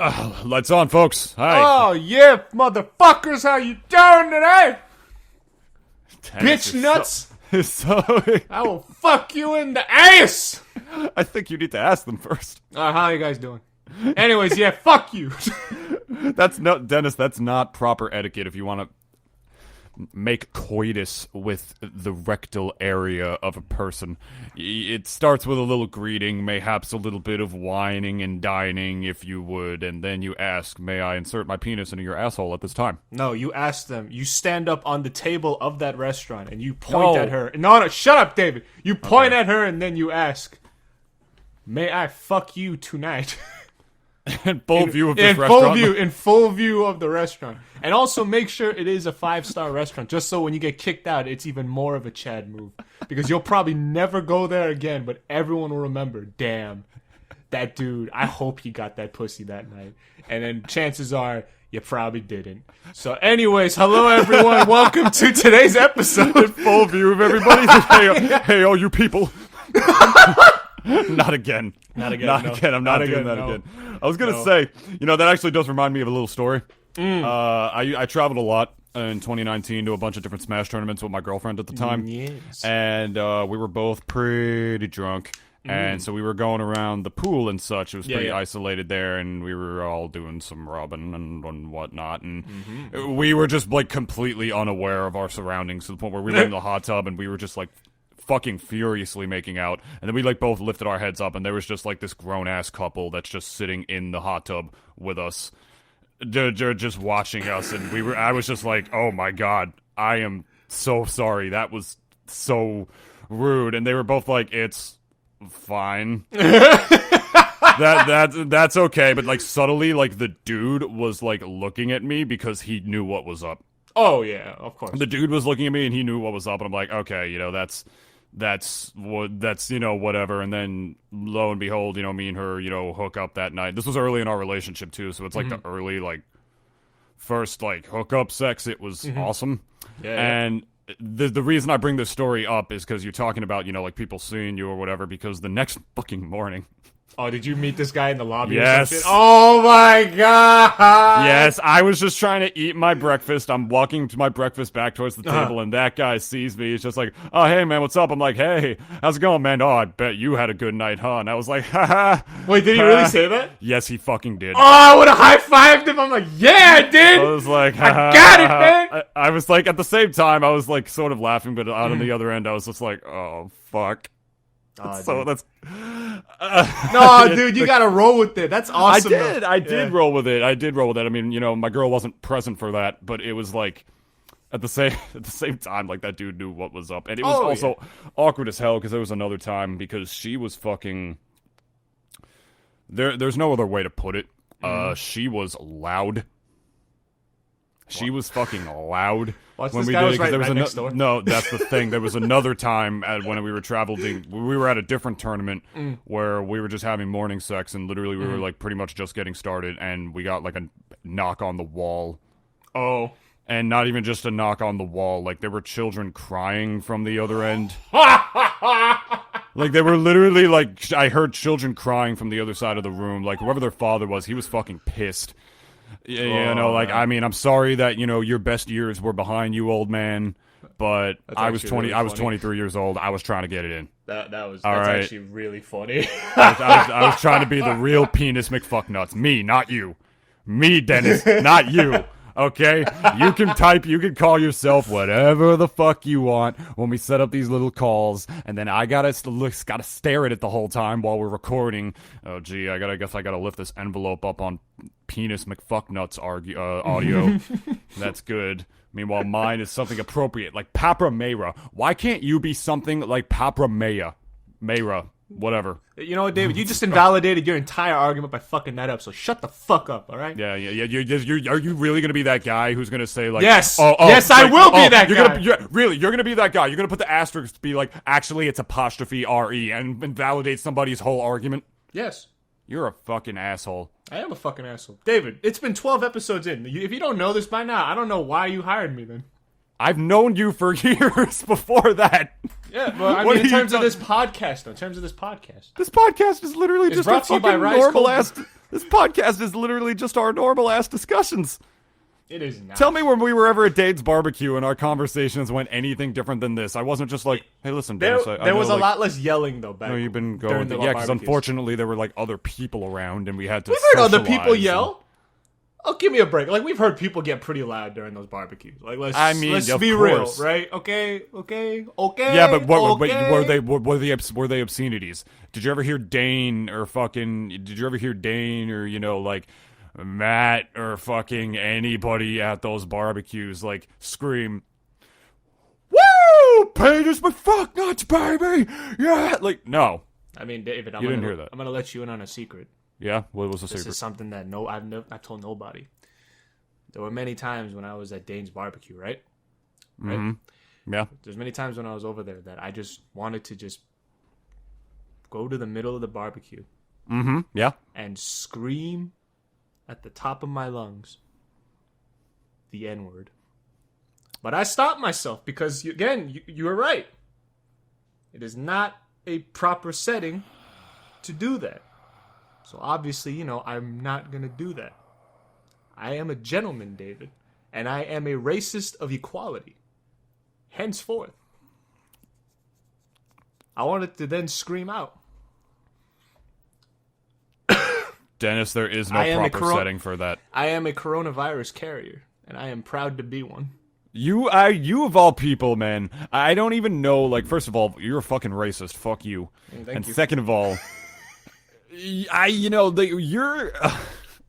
Lights on, folks. Hi. Oh, yeah, motherfuckers, how you doing today? Bitch nuts. I will fuck you in the ass. I think you need to ask them first. How you guys doing? Anyways, yeah, fuck you. Dennis, that's not proper etiquette if you want to make coitus with the rectal area of a person. It starts with a little greeting, mayhaps a little bit of whining and dining, if you would, and then you ask, may I insert my penis into your asshole at this time? No, you ask them. You stand up on the table of that restaurant and you point at her. No, shut up, David. You point at her and then you ask, may I fuck you tonight? In full view of this restaurant. In full view of the restaurant. And also make sure it is a 5-star restaurant, just so when you get kicked out, it's even more of a Chad move. Because you'll probably never go there again, but everyone will remember, damn, that dude, I hope he got that pussy that night. And then chances are, you probably didn't. So anyways, hello everyone, welcome to today's episode. In full view of everybody. Hey, all you people. Not again. Not again. I'm not doing that again. I was going to say, that actually does remind me of a little story. I traveled a lot in 2019 to a bunch of different Smash tournaments with my girlfriend at the time. Yes. And we were both pretty drunk. And so we were going around the pool and such. It was pretty isolated there, and we were all doing some rubbing and whatnot. And we were just, completely unaware of our surroundings to the point where we were in the hot tub, and we were just, fucking furiously making out, and then we both lifted our heads up, and there was just this grown-ass couple that's just sitting in the hot tub with us, just watching us, and I was just like, oh my god, I am so sorry, that was so rude, and they were both like, it's fine. That's okay, but subtly, the dude was looking at me because he knew what was up. Oh yeah, of course. The dude was looking at me and he knew what was up, and I'm like, okay, that's whatever. And then lo and behold, me and her, hook up that night. This was early in our relationship too, so it's the early first hookup sex. It was awesome. And the reason I bring this story up is because you're talking about people seeing you or whatever, because the next fucking morning. Oh, did you meet this guy in the lobby? Yes. Or some shit? Oh my god! Yes, I was just trying to eat my breakfast. I'm walking to my breakfast back towards the table, and that guy sees me. He's just like, oh, hey, man, what's up? I'm like, hey, how's it going, man? Oh, I bet you had a good night, huh? And I was like, haha. Wait, did he really say that? Yes, he fucking did. Oh, I would have high-fived him. I'm like, yeah, I did! I was like, I got it, man! I was at the same time, I was sort of laughing, but out on the other end, I was just like, oh, fuck. So that's no, dude, you gotta roll with it. That's awesome. I did roll with it. I mean, my girl wasn't present for that, but it was at the same time, that dude knew what was up, and it was also awkward as hell because there was another time because she was fucking. There's no other way to put it. She was loud. She was fucking loud when we did it. Right next door. No, that's the thing. There was another time when we were traveling. We were at a different tournament where we were just having morning sex, and literally we were pretty much just getting started, and we got a knock on the wall. Oh. And not even just a knock on the wall. There were children crying from the other end. They were literally I heard children crying from the other side of the room. Whoever their father was, he was fucking pissed. I mean, I'm sorry that, your best years were behind you, old man, but I was 23 years old. I was trying to get it in. That's actually really funny. I was trying to be the real penis McFucknuts. Me, not you. Me, Dennis, not you. Okay? You can call yourself whatever the fuck you want when we set up these little calls, and then I gotta stare at it the whole time while we're recording. Oh, gee, I guess I gotta lift this envelope up on penis McFucknuts audio. That's good. Meanwhile, mine is something appropriate, like Papra Mayra. Why can't you be something like Papra Maya? Mayra. Whatever. You know what, David? You just invalidated your entire argument by fucking that up, so shut the fuck up, alright? Yeah. Are you really gonna be that guy who's gonna say, yes! Yes, I will be that guy! You're gonna be that guy. You're gonna put the asterisk to be actually it's apostrophe R-E and invalidate somebody's whole argument? Yes. You're a fucking asshole. I am a fucking asshole. David, it's been 12 episodes in. If you don't know this by now, I don't know why you hired me then. I've known you for years before that. Yeah, but I mean, in terms of this podcast, though. In terms of this podcast. This podcast is literally just a fucking normal ass... This podcast is literally just our normal-ass discussions. It is not. Tell me when we were ever at Dade's barbecue and our conversations went anything different than this. I wasn't just like, hey, listen, Dennis, there was a lot less yelling, though, back No, you've been going... Yeah, because unfortunately there were, like, other people around and we had to We've heard other people yell. Oh, give me a break. Like, we've heard people get pretty loud during those barbecues. Like, let's be real, right? Okay. Yeah, but were they obscenities? Did you ever hear Dane or you know, like, Matt or fucking anybody at those barbecues, like, scream, "Woo! Pain is my fuck nuts, baby!" Yeah! Like, no. I mean, David, you didn't hear that. I'm gonna let you in on a secret. Yeah? What was the secret? This is something that I've told nobody. There were many times when I was at Dane's barbecue, right? Mm-hmm. Yeah. There's many times when I was over there that I just wanted to just go to the middle of the barbecue. Mm-hmm. Yeah. And scream at the top of my lungs the N-word. But I stopped myself because, you were right. It is not a proper setting to do that. So obviously, you know, I'm not going to do that. I am a gentleman, David, and I am a racist of equality. Henceforth. I wanted to then scream out. Dennis, there is no proper setting for that. I am a coronavirus carrier, and I am proud to be one. You of all people, man. I don't even know, like, first of all, you're a fucking racist. Fuck you. Thank you. Second of all... you're...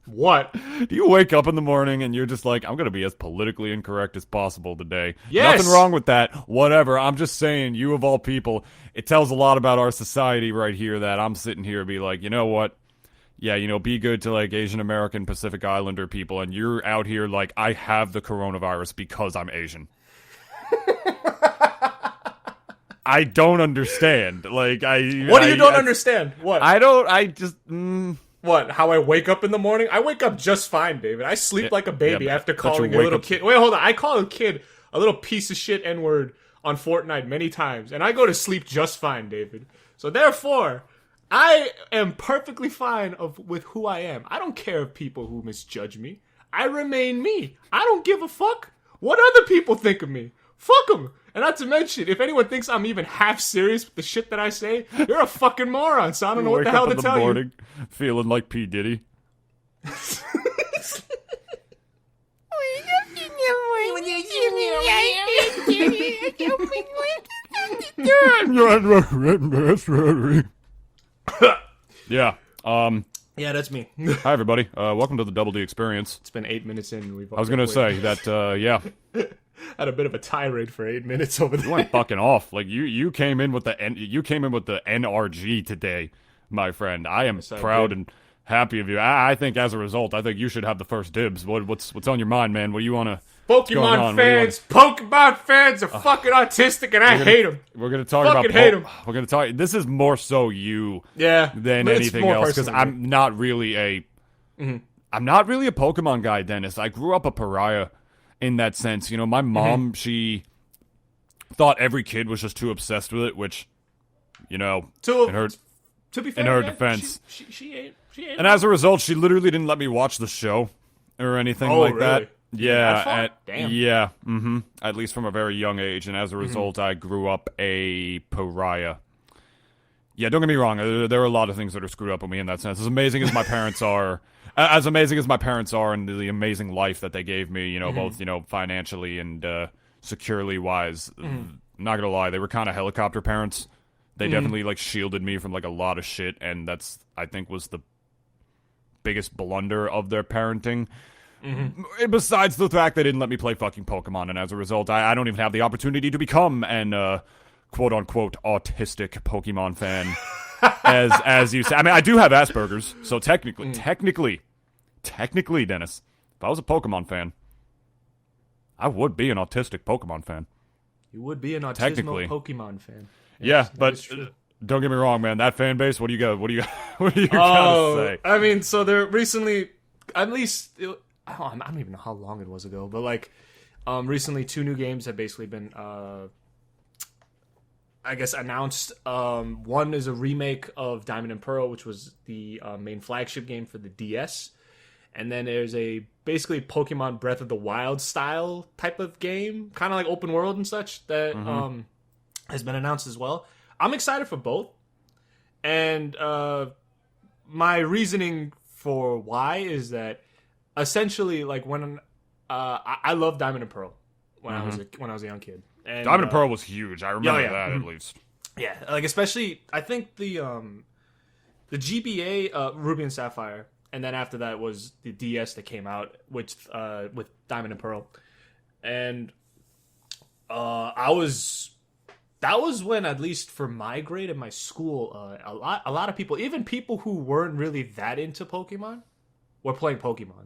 What? Do you wake up in the morning and you're just like, I'm going to be as politically incorrect as possible today? Yes! Nothing wrong with that. Whatever. I'm just saying, you of all people, it tells a lot about our society right here that I'm sitting here and be like, you know what? Yeah, you know, be good to, like, Asian American Pacific Islander people, and you're out here like, I have the coronavirus because I'm Asian. I don't understand. Like, What do you don't understand? What? What? How I wake up in the morning? I wake up just fine, David. I sleep like a baby after calling a little kid. Wait, hold on. I call a kid a little piece of shit N-word on Fortnite many times, and I go to sleep just fine, David. So therefore, I am perfectly fine with who I am. I don't care if people who misjudge me. I remain me. I don't give a fuck what other people think of me. Fuck them. And not to mention, if anyone thinks I'm even half serious with the shit that I say, you're a fucking moron, so I don't know what the hell to tell you. Morning, feeling like P. Diddy. Yeah. Yeah, that's me. Hi, everybody. Welcome to the Double D Experience. It's been 8 minutes in. I was going to say that, yeah. Had a bit of a tirade for 8 minutes over there. You went fucking off. Like, you came in with the NRG today, my friend. I am proud and happy of you. I think as a result, I think you should have the first dibs. What's on your mind, man? What do you want to... Pokemon fans are fucking autistic, and I hate them. We're gonna talk about. We're gonna talk. This is more so you, than anything else, because I'm not really a. I'm not really a Pokemon guy, Dennis. I grew up a pariah in that sense. You know, my mom, she thought every kid was just too obsessed with it, which, you know, to be fair, in her defense, she ain't. And as a result, she literally didn't let me watch the show or anything like that. Yeah, damn. At least from a very young age, and as a result, I grew up a pariah. Yeah, don't get me wrong. There are a lot of things that are screwed up with me in that sense. As amazing as my parents are, and the amazing life that they gave me, you know, both, you know, financially and securely wise. I'm not gonna lie, they were kind of helicopter parents. They definitely like shielded me from like a lot of shit, and that's, I think, was the biggest blunder of their parenting. Besides the fact they didn't let me play fucking Pokemon, and as a result, I don't even have the opportunity to become an quote-unquote autistic Pokemon fan, as you say. I mean, I do have Asperger's, so technically, Dennis, if I was a Pokemon fan, I would be an autistic Pokemon fan. You would be an autistic Pokemon fan. Yes, yeah, but don't get me wrong, man. That fan base, what do you got? What do you gotta say? I mean, so there recently, at least. I don't even know how long it was ago, but like, recently 2 new games have basically been, I guess, announced. One is a remake of Diamond and Pearl, which was the main flagship game for the DS. And then there's a basically Pokemon Breath of the Wild style type of game, kind of like open world and such, that has been announced as well. I'm excited for both. And my reasoning for why is that essentially, like, when I love Diamond and Pearl when I was a young kid. And, Diamond and Pearl was huge. I remember that at least. Yeah, like especially I think the GBA Ruby and Sapphire, and then after that was the DS that came out with Diamond and Pearl, and that was when, at least for my grade in my school, a lot of people, even people who weren't really that into Pokemon, were playing Pokemon.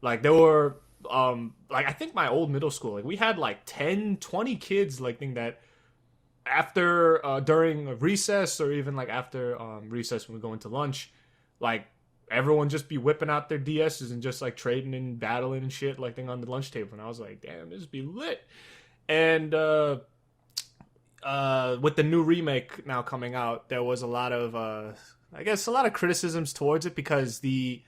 Like there were like I think my old middle school, like we had like 10, 20 kids like think that after during recess, or even like after recess when we go into lunch, like everyone just be whipping out their DSs and just like trading and battling and shit like thing on the lunch table. And I was like, damn, this be lit. And with the new remake now coming out, there was a lot of I guess a lot of criticisms towards it, because the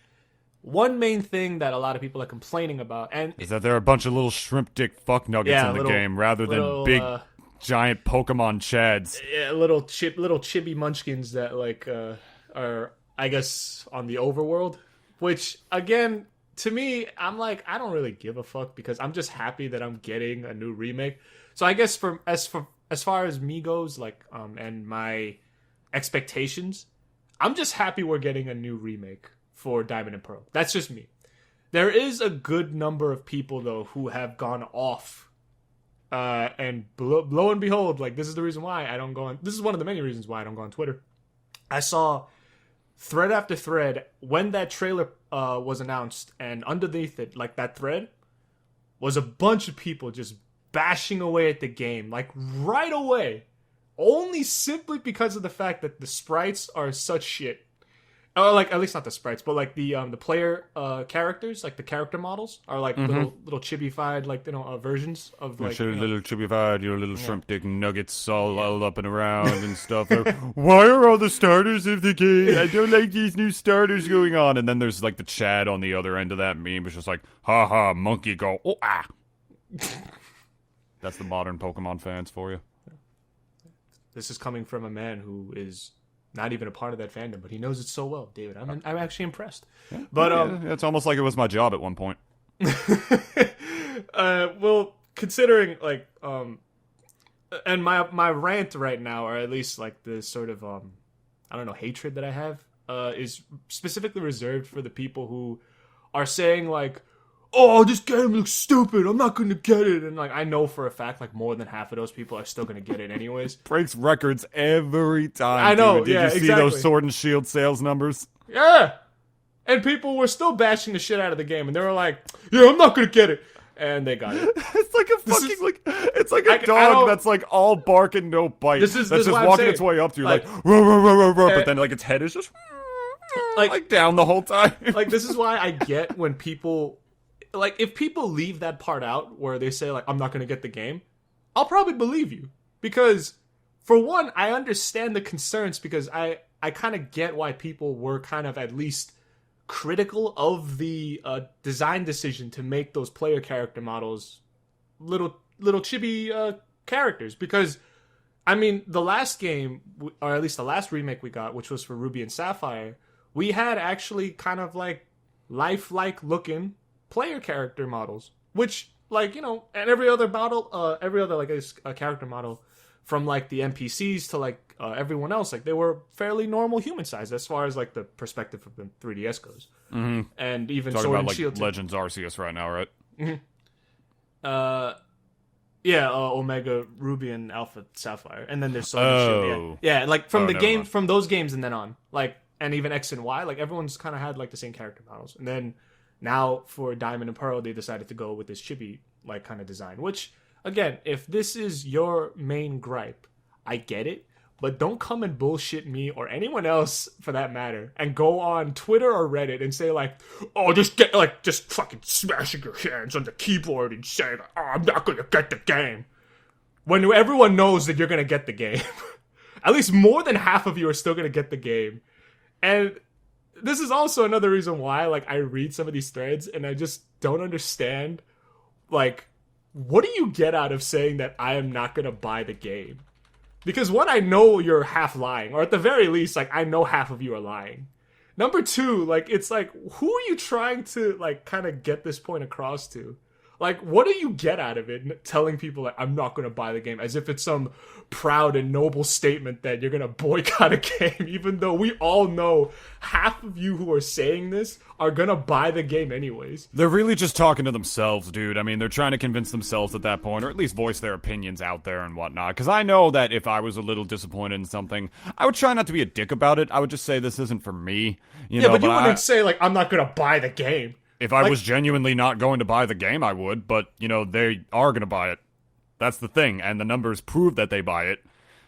one main thing that a lot of people are complaining about is that there are a bunch of little shrimp dick fuck nuggets in the game rather than big giant Pokemon chads. Yeah, little chibi munchkins that like are, I guess, on the overworld. Which again, to me, I'm like, I don't really give a fuck, because I'm just happy that I'm getting a new remake. So I guess as far as me goes, like and my expectations, I'm just happy we're getting a new remake for Diamond and Pearl. That's just me. There is a good number of people, though, who have gone off. And lo and behold, like, this is the reason why I don't go on... This is one of the many reasons why I don't go on Twitter. I saw thread after thread when that trailer was announced, and underneath it, like, that thread was a bunch of people just bashing away at the game, like, right away. Only simply because of the fact that the sprites are such shit. Like, at least not the sprites, but like the player characters, like the character models, are like little chibi-fied, like, you know, versions of like little chibi-fied, little shrimp dick nuggets all up and around and stuff. Why are all the starters of the game? I don't like these new starters going on. And then there's like the Chad on the other end of that meme, it's just like, ha ha, monkey go, oh ah. That's the modern Pokemon fans for you. This is coming from a man who is not even a part of that fandom, but he knows it so well, David. I'm actually impressed. Yeah, but it's almost like it was my job at one point. Well, considering like and my rant right now, or at least like the sort of I don't know, hatred that I have is specifically reserved for the people who are saying like, oh, this game looks stupid, I'm not gonna get it. And like, I know for a fact, like, more than half of those people are still gonna get it anyways. Breaks records every time. I know, dude. Did you see those Sword and Shield sales numbers? Yeah. And people were still bashing the shit out of the game, and they were like, yeah, I'm not gonna get it. And they got it. It's like a fucking, it's like a dog that's like all bark and no bite. That's just walking its way up to you, like, ruh, ruh, ruh, ruh, ruh, but then like its head is just like down the whole time. Like, this is why I get when people... Like, if people leave that part out where they say, like, I'm not going to get the game, I'll probably believe you. Because, for one, I understand the concerns, because I kind of get why people were kind of at least critical of the design decision to make those player character models little chibi characters. Because, I mean, the last game, or at least the last remake we got, which was for Ruby and Sapphire, we had actually kind of, like, lifelike looking player character models, which, like, you know, and every other like a character model, from like the NPCs to like everyone else, like, they were fairly normal human size as far as like the perspective of the 3DS goes. Mm-hmm. And even talking Sword about and like Shield Legends Arceus right now, right? Mm-hmm. Omega Ruby and Alpha Sapphire, and then there's Sword and Shield. Yeah, like from from those games and then on, like, and even X and Y, like, everyone's kind of had like the same character models, and then. Now, for Diamond and Pearl, they decided to go with this chibi, like, kind of design. Which, again, if this is your main gripe, I get it. But don't come and bullshit me, or anyone else, for that matter, and go on Twitter or Reddit and say, like, oh, just fucking smashing your hands on the keyboard and saying, oh, I'm not going to get the game. when everyone knows that you're gonna get the game. At least more than half of you are still gonna get the game. And this is also another reason why, like, I read some of these threads and I just don't understand, like, what do you get out of saying that I am not gonna buy the game? Because one, I know you're half lying, or at the very least, like, I know half of you are lying. Number two, like, it's like, who are you trying to, like, kind of get this point across to? Like, what do you get out of it telling people, like, I'm not going to buy the game, as if it's some proud and noble statement that you're going to boycott a game, even though we all know half of you who are saying this are going to buy the game anyways. They're really just talking to themselves, dude. I mean, they're trying to convince themselves at that point, or at least voice their opinions out there and whatnot. Because I know that if I was a little disappointed in something, I would try not to be a dick about it. I would just say, this isn't for me. You know, but you wouldn't say, like, I'm not going to buy the game. If I was genuinely not going to buy the game, I would, but, you know, they are going to buy it. That's the thing, and the numbers prove that they buy it.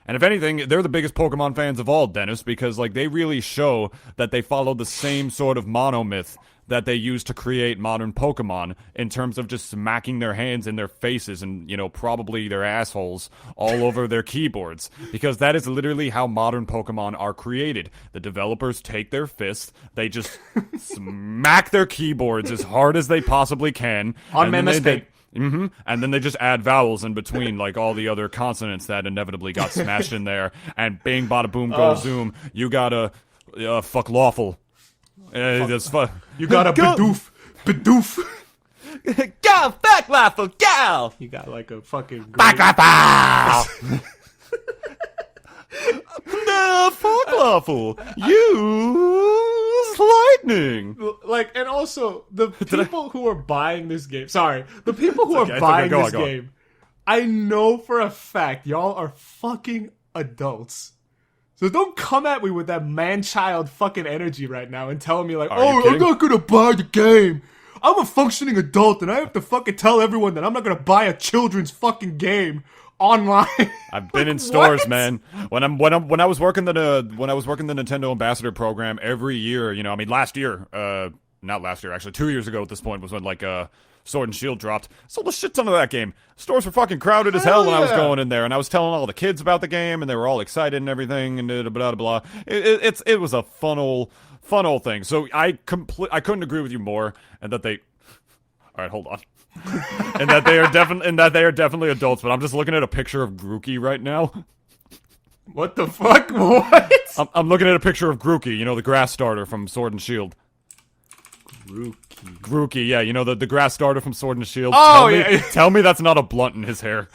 And if anything, they're the biggest Pokemon fans of all, Dennis, because, like, they really show that they follow the same sort of monomyth that they use to create modern Pokemon in terms of just smacking their hands in their faces and, you know, probably their assholes all over their keyboards. Because that is literally how modern Pokemon are created. The developers take their fists, they just smack their keyboards as hard as they possibly can. On MSP. And then they just add vowels in between, like all the other consonants that inevitably got smashed in there. And bing, bada, boom, go, zoom. You gotta fuck lawful. You got a Bidoof. Go, fuck lawful, go! You got like a fucking... No, fuck lawful. Use lightning. Like, and also, the people who are buying this game... Sorry. The people who are buying this game, I know for a fact y'all are fucking adults. So don't come at me with that man-child fucking energy right now and telling me, like, I'm not gonna buy the game. I'm a functioning adult and I have to fucking tell everyone that I'm not gonna buy a children's fucking game online. I've been in stores, man. When I was working the Nintendo Ambassador program every year, you know, I mean, last year, not last year, actually, 2 years ago at this point was when, like, Sword and Shield dropped. Sold a shit ton of that game. Stores were fucking crowded as hell when I was going in there, and I was telling all the kids about the game, and they were all excited and everything, and blah blah blah. It was a fun old thing. So I couldn't agree with you more, and that they. All right, hold on. and that they are definitely adults. But I'm just looking at a picture of Grooky right now. What the fuck? What? I'm looking at a picture of Grooky. You know, the grass starter from Sword and Shield. Grooky, yeah, you know, the grass starter from Sword and Shield. Oh, Tell me that's not a blunt in his hair.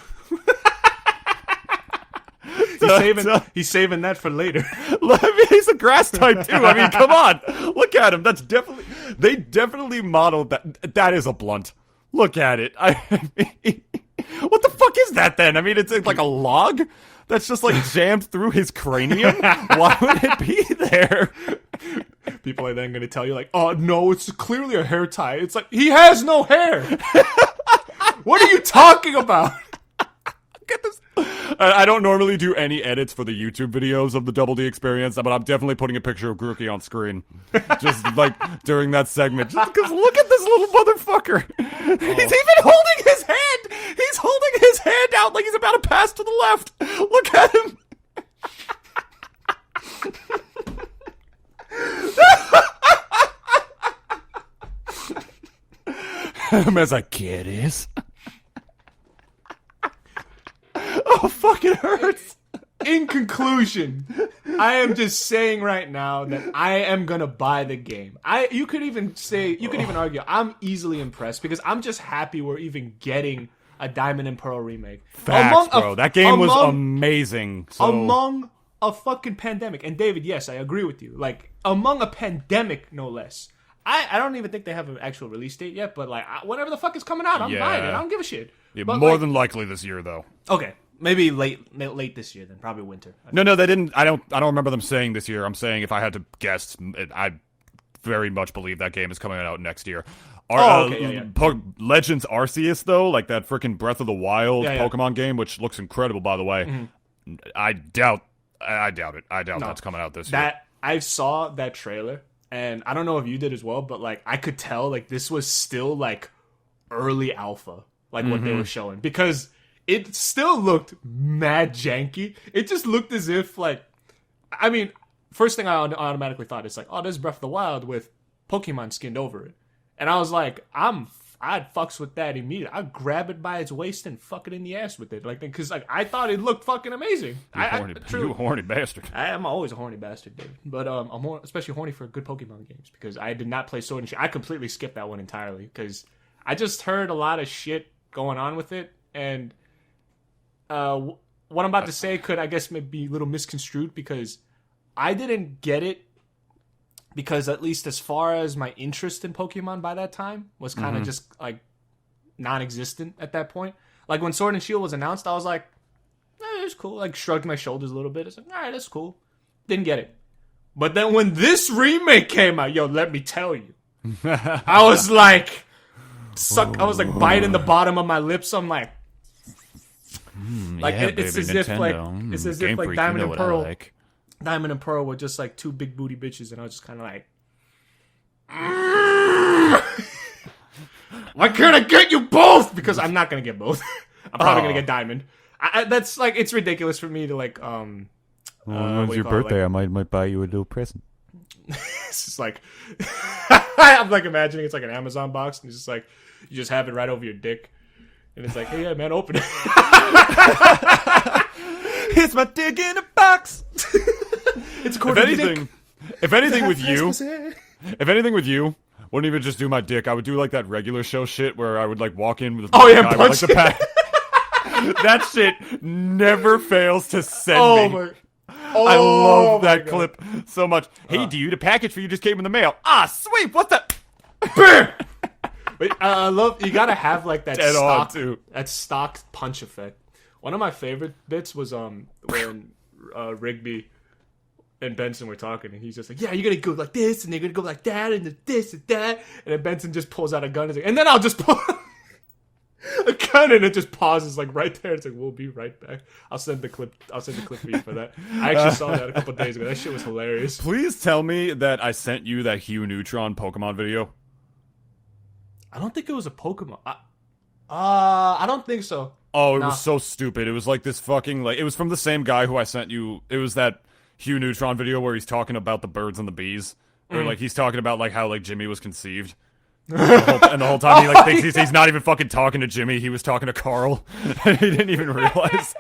He's saving that for later. I mean, he's a grass type too. I mean, come on. Look at him. They definitely modeled that. That is a blunt. Look at it. I mean, what the fuck is that then? I mean, it's like a log that's just like jammed through his cranium. Why would it be there? People are then going to tell you, like, oh, no, it's clearly a hair tie. It's like, he has no hair. What are you talking about? Get this. I don't normally do any edits for the YouTube videos of the Double D experience, but I'm definitely putting a picture of Grooky on screen. Just, like, during that segment. Just because look at this little motherfucker. Oh. He's even holding his hand. He's holding his hand out like he's about to pass to the left. Look at him. As I Quieres. Oh, fuck, it hurts. In conclusion, I am just saying right now that I am gonna buy the game. You could even argue I'm easily impressed because I'm just happy we're even getting a Diamond and Pearl remake. Facts, bro. That game was amazing. Among a fucking pandemic. And David, yes, I agree with you. Like, among a pandemic, no less. I don't even think they have an actual release date yet, but, like, whatever the fuck is coming out, I'm buying it. I don't give a shit. Yeah, more than likely this year, though. Okay. Maybe late this year, then. Probably winter. No, they didn't. I don't remember them saying this year. I'm saying if I had to guess, I very much believe that game is coming out next year. Legends Arceus, though, like that freaking Breath of the Wild Pokemon game, which looks incredible, by the way. Mm-hmm. I doubt it. I doubt that's coming out this year. I saw that trailer, and I don't know if you did as well, but, like, I could tell, like, this was still, like, early alpha, like, what they were showing. Because it still looked mad janky. It just looked as if, like, I mean, first thing I automatically thought is like, oh, there's Breath of the Wild with Pokemon skinned over it. And I was like, I'd fucks with that immediately. I'd grab it by its waist and fuck it in the ass with it. Like, because like, I thought it looked fucking amazing. You a horny bastard. I am always a horny bastard, dude. But I'm especially horny for good Pokemon games because I did not play Sword and Shield. I completely skipped that one entirely because I just heard a lot of shit going on with it. And what I'm about to say could, I guess, be a little misconstrued because I didn't get it. Because at least as far as my interest in Pokemon by that time was kind of just like non-existent at that point. Like when Sword and Shield was announced, I was like, it's cool. Like shrugged my shoulders a little bit. It's like, all right, that's cool. Didn't get it. But then when this remake came out, yo, let me tell you, I was like, I was like biting the bottom of my lips. I'm like, it's as if like Diamond and Pearl. Diamond and Pearl were just like two big booty bitches, and I was just kind of like, why can't I get you both? Because I'm not gonna get both. I'm probably gonna get Diamond. That's like, it's ridiculous for me to like. When's your birthday? Like, I might buy you a little present. It's just like, I'm like imagining it's like an Amazon box, and it's just like you just have it right over your dick, and it's like, hey, yeah, man, open it. Here's my dick in a box. It's if anything with you, wouldn't even just do my dick. I would do like that regular show shit where I would like walk in with a guy with, like, the pack. That shit never fails to send me. I love that clip so much. Hey, dude, a package for you just came in the mail. Ah, sweet. What's that? But I love, you gotta have like that stock punch effect. One of my favorite bits was when Rigby and Benson were talking, and he's just like, yeah, you're gonna go like this, and you're gonna go like that, and this and that, and then Benson just pulls out a gun, and, like, and then I'll just pull a gun, and it just pauses like right there. It's like, we'll be right back. I'll send the clip for you for that. I actually saw that a couple days ago. That shit was hilarious. Please tell me that I sent you that Hugh Neutron Pokemon video. I don't think it was a Pokemon. I don't think so. Oh, it was so stupid. It was like this fucking, like, it was from the same guy who I sent you. It was that Hugh Neutron video where he's talking about the birds and the bees. Or, like, he's talking about, like, how, like, Jimmy was conceived. And the whole time he, like, thinks he's not even fucking talking to Jimmy. He was talking to Carl. And he didn't even realize.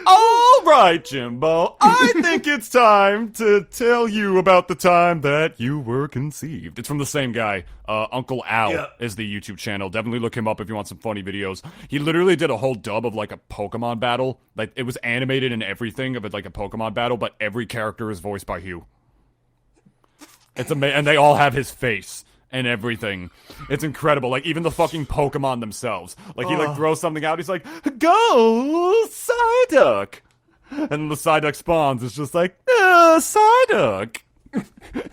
All right, Jimbo. I think it's time to tell you about the time that you were conceived. It's from the same guy. Uncle Al is the YouTube channel. Definitely look him up if you want some funny videos. He literally did a whole dub of like a Pokemon battle. Like it was animated and everything of it, like a Pokemon battle, but every character is voiced by Hugh. It's amazing, and they all have his face and everything. It's incredible. Like, even the fucking Pokemon themselves. Like, he, like, throws something out, he's like, go, Psyduck! And the Psyduck spawns, it's just like, Psyduck!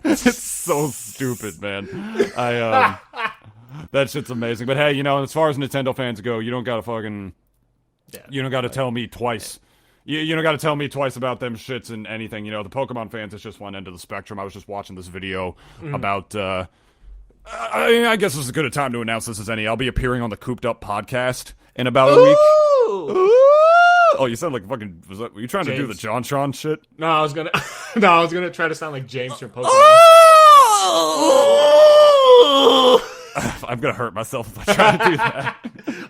It's so stupid, man. That shit's amazing. But hey, you know, as far as Nintendo fans go, you don't gotta fucking... you don't gotta tell me twice. You don't gotta tell me twice about them shits and anything. You know, the Pokemon fans is just one end of the spectrum. I was just watching this video about, I guess this is as good a time to announce this as any. I'll be appearing on the Koop'd Up Podcast in about a week. Ooh! Oh, you sound like fucking, were you trying to do the JonTron shit? No, I was gonna try to sound like James from Pokemon. I'm gonna hurt myself if I try to do that.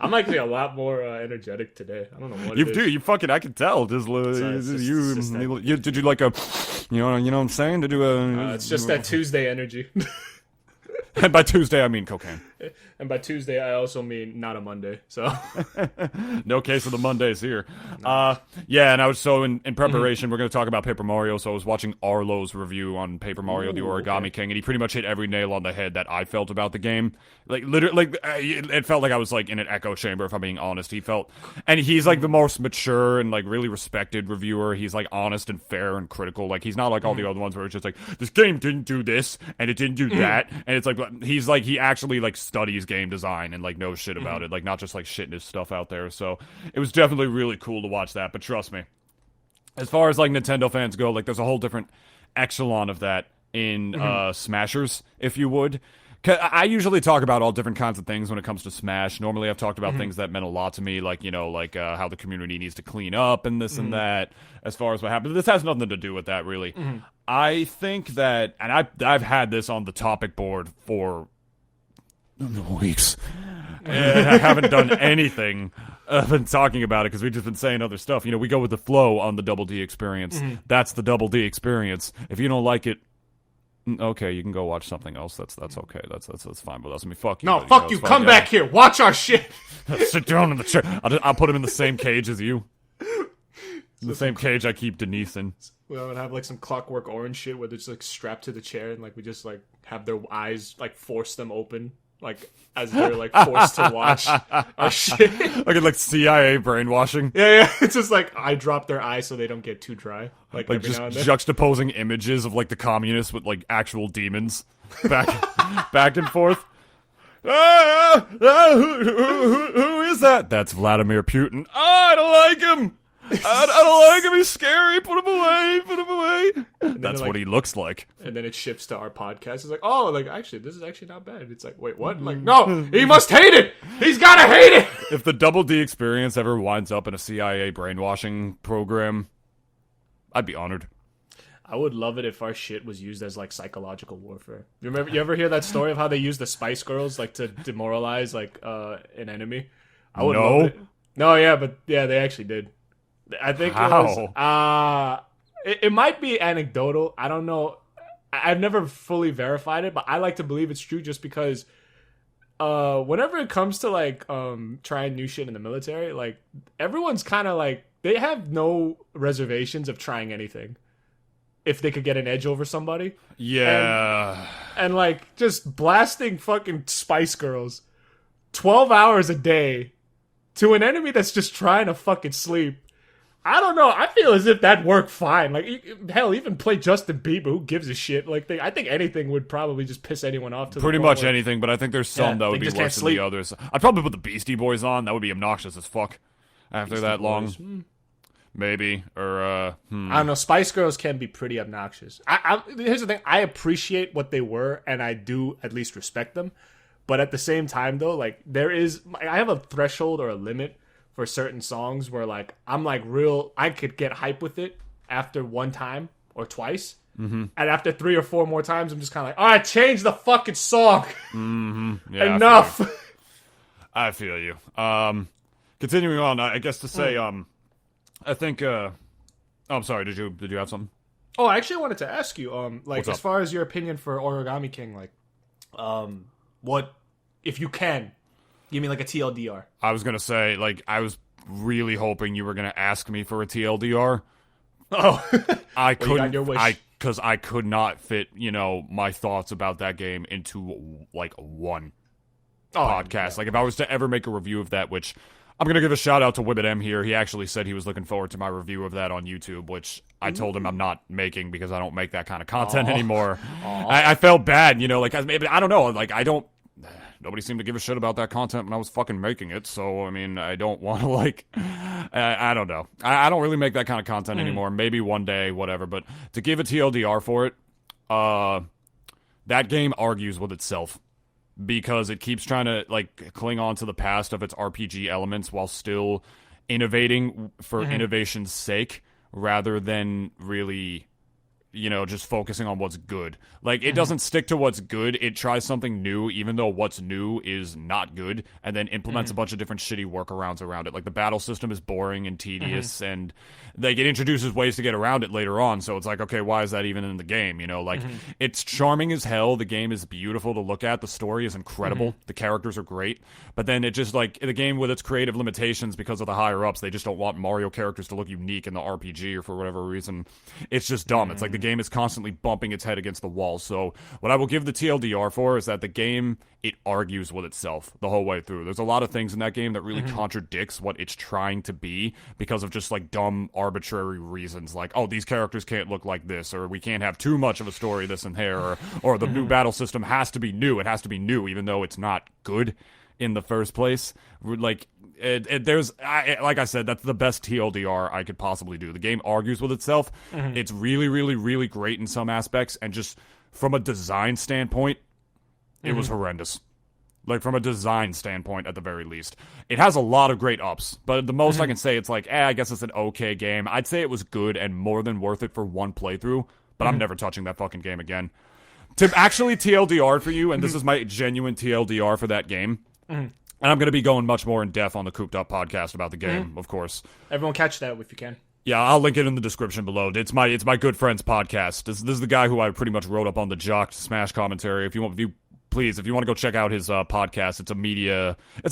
I'm actually a lot more energetic today. I don't know what you fucking, I can tell. Did you like a, you know what I'm saying? To do a. It's just that Tuesday energy. And by Tuesday, I mean cocaine. And by Tuesday, I also mean not a Monday. So, no case of the Mondays here. No. Yeah, and I was in preparation. We're going to talk about Paper Mario. So I was watching Arlo's review on Paper Mario: The Origami King, and he pretty much hit every nail on the head that I felt about the game. Like literally, it felt like I was like in an echo chamber. If I'm being honest, and he's like the most mature and like really respected reviewer. He's like honest and fair and critical. Like he's not like all the other ones where it's just like this game didn't do this and it didn't do that, and it's like he actually like studies game design and like knows shit about it, like not just like shitting his stuff out there. So it was definitely really cool to watch that. But trust me, as far as like Nintendo fans go, like there's a whole different echelon of that in Smashers, if you would, I usually talk about all different kinds of things when it comes to Smash. Normally, I've talked about things that meant a lot to me, like, how the community needs to clean up and this and that, as far as what happened. This has nothing to do with that, really. I think that, and I've had this on the topic board for weeks, and I haven't done anything. I've been talking about it because we've just been saying other stuff. We go with the flow on the Double D experience. That's the Double D experience. If you don't like it, okay, you can go watch something else. That's okay. That's fine with us. I mean, fuck you. No, fuck you. Come back here. Watch our shit. Sit down in the chair. I'll put him in the same cage as you. In the same cage I keep Denise in. We'll have like some Clockwork Orange shit where they're just like strapped to the chair and like we just like have their eyes like force them open. Like, as they're, like, forced to watch our shit. Like CIA brainwashing. Yeah. It's just, like, I drop their eyes so they don't get too dry. Like every just now and then. Juxtaposing images of, like, the communists with, like, actual demons. Back and forth. Who is that? That's Vladimir Putin. I don't like him. I don't like him. He's scary. Put him away. That's what he looks like. And then it shifts to our podcast. It's like, oh, like, actually, this is actually not bad. It's like, wait, what? Like, no, he must hate it. He's got to hate it. If the Double D experience ever winds up in a CIA brainwashing program, I'd be honored. I would love it if our shit was used as, like, psychological warfare. You ever hear that story of how they use the Spice Girls, like, to demoralize, like, an enemy? I would love it. No, yeah, but, yeah, they actually did. I think it might be anecdotal. I don't know. I've never fully verified it, but I like to believe it's true just because whenever it comes to like trying new shit in the military, like everyone's kind of like they have no reservations of trying anything if they could get an edge over somebody. Yeah. And like just blasting fucking Spice Girls 12 hours a day to an enemy that's just trying to fucking sleep. I don't know. I feel as if that worked fine. Like, hell, even play Justin Bieber. Who gives a shit? Like, I think anything would probably just piss anyone off. Pretty much anything, but I think there's some that would be worse than the others. I'd probably put the Beastie Boys on. That would be obnoxious as fuck after that long. Maybe. Or, I don't know. Spice Girls can be pretty obnoxious. Here's the thing. I appreciate what they were, and I do at least respect them. But at the same time, though, like, I have a threshold or a limit for certain songs where, like, I'm, like, I could get hype with it after one time or twice. Mm-hmm. And after 3 or 4 more times, I'm just kind of like, all right, change the fucking song. Mm-hmm. Yeah, enough. I feel you. Continuing on, I guess to say, I think, I'm sorry, did you have something? Oh, I actually wanted to ask you, like, as far as your opinion for Origami King, like, what, if you can, give me, like, a TLDR. I was gonna say, like, I was really hoping you were gonna ask me for a TLDR. Oh. I couldn't, you got your wish. Because I could not fit, my thoughts about that game into, like, one podcast. Yeah. Like, if I was to ever make a review of that, which I'm going to give a shout out to Wibbit M here. He actually said he was looking forward to my review of that on YouTube, which I told him I'm not making because I don't make that kind of content anymore. I felt bad, like, I don't know. Like, nobody seemed to give a shit about that content when I was fucking making it. So, I mean, I don't want to, like, I don't know. I don't really make that kind of content anymore. Maybe one day, whatever. But to give a TLDR for it, that game argues with itself. Because it keeps trying to, like, cling on to the past of its RPG elements while still innovating for innovation's sake, rather than really, just focusing on what's good. Like, it doesn't stick to what's good. It tries something new, even though what's new is not good, and then implements a bunch of different shitty workarounds around it. Like, the battle system is boring and tedious, and like, it introduces ways to get around it later on, so it's like, okay, why is that even in the game, Like, it's charming as hell, the game is beautiful to look at, the story is incredible, the characters are great, but then it just, like, the game with its creative limitations because of the higher-ups, they just don't want Mario characters to look unique in the RPG, or for whatever reason, it's just dumb. It's like the game is constantly bumping its head against the wall, so what I will give the TLDR for is that the game, it argues with itself the whole way through. There's a lot of things in that game that really contradicts what it's trying to be because of just, like, dumb, arbitrary reasons, like, oh, these characters can't look like this, or we can't have too much of a story this and there, or the new battle system has to be new. It has to be new, even though it's not good in the first place. Like, like I said, that's the best TLDR I could possibly do. The game argues with itself. It's really, really, really great in some aspects, and just from a design standpoint, It was horrendous. Like, from a design standpoint, at the very least. It has a lot of great ups, but the most I can say, it's like, I guess it's an okay game. I'd say it was good and more than worth it for one playthrough, but I'm never touching that fucking game again. To actually TLDR for you, and this is my genuine TLDR for that game, and I'm going to be going much more in depth on the Koop'd Up podcast about the game, of course. Everyone catch that if you can. Yeah, I'll link it in the description below. It's my good friend's podcast. This is the guy who I pretty much wrote up on the Jock Smash commentary. If you want to go check out his podcast, it's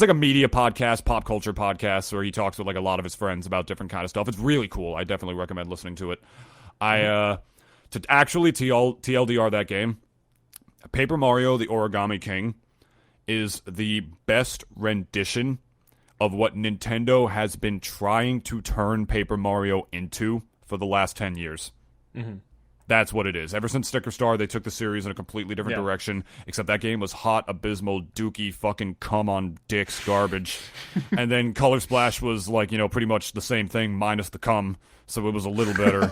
like a media podcast, pop culture podcast, where he talks with like a lot of his friends about different kind of stuff. It's really cool. I definitely recommend listening to it. To actually TLDR that game, Paper Mario: The Origami King is the best rendition of what Nintendo has been trying to turn Paper Mario into for the last 10 years. That's what it is. Ever since Sticker Star, they took the series in a completely different direction, except that game was hot, abysmal, dookie, fucking cum on dicks garbage. And then Color Splash was like, pretty much the same thing, minus the cum, so it was a little better.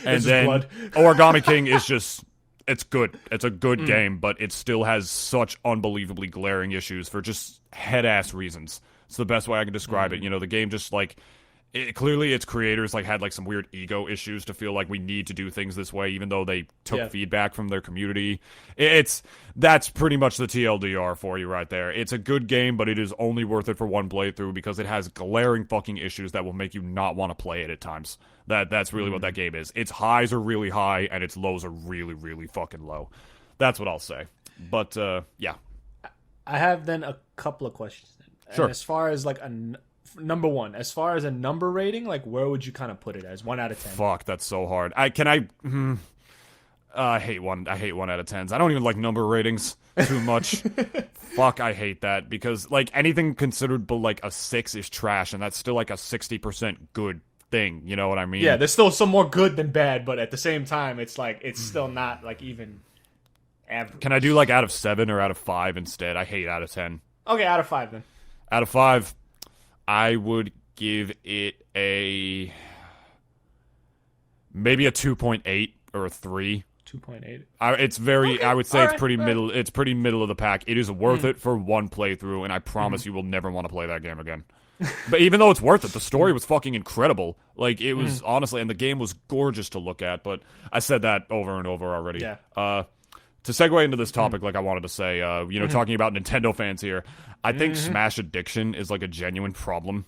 And then blood. Origami King is just, it's good. It's a good game, but it still has such unbelievably glaring issues for just head-ass reasons. It's the best way I can describe it. The game just, like, clearly its creators like had like some weird ego issues to feel like we need to do things this way, even though they took feedback from their community. That's pretty much the TLDR for you right there. It's a good game, but it is only worth it for one playthrough because it has glaring fucking issues that will make you not want to play it at times. That's really what that game is. Its highs are really high and its lows are really, really fucking low. That's what I'll say. But yeah, I have then a couple of questions. Sure. And as far as like number one, as far as a number rating, like where would you kind of put it as? 1 out of 10? Fuck, that's so hard. I hate 1 out of 10s. I don't even like number ratings too much. Fuck, I hate that because like anything considered below like a 6 is trash, and that's still like a 60% good thing. You know what I mean? Yeah, there's still some more good than bad, but at the same time, it's like it's still not like even average. Can I do like out of 7 or out of 5 instead? I hate out of 10. Okay, out of 5 then. Out of 5. I would give it maybe a 2.8 or a 3. 2.8. It's very. Okay, I would say it's right, pretty right. middle. It's pretty middle of the pack. It is worth it for one playthrough, and I promise you will never want to play that game again. But even though it's worth it, the story was fucking incredible. Like it was honestly, and the game was gorgeous to look at. But I said that over and over already. Yeah. To segue into this topic, like I wanted to say, talking about Nintendo fans here, I think Smash addiction is like a genuine problem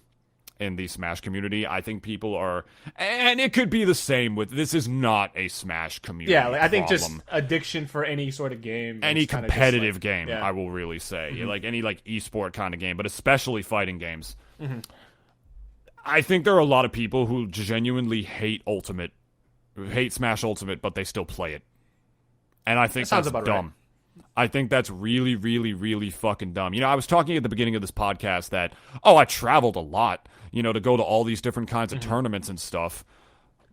in the Smash community. I think people are, and it could be the same with, this is not a Smash community Yeah, I think problem. just addiction for any sort of game. Any competitive like, game, yeah. I will really say. Like any like esport kind of game, but especially fighting games. I think there are a lot of people who genuinely hate Smash Ultimate, but they still play it. And I think that's dumb. Right. I think that's really, really, really fucking dumb. I was talking at the beginning of this podcast that, I traveled a lot, to go to all these different kinds of tournaments and stuff.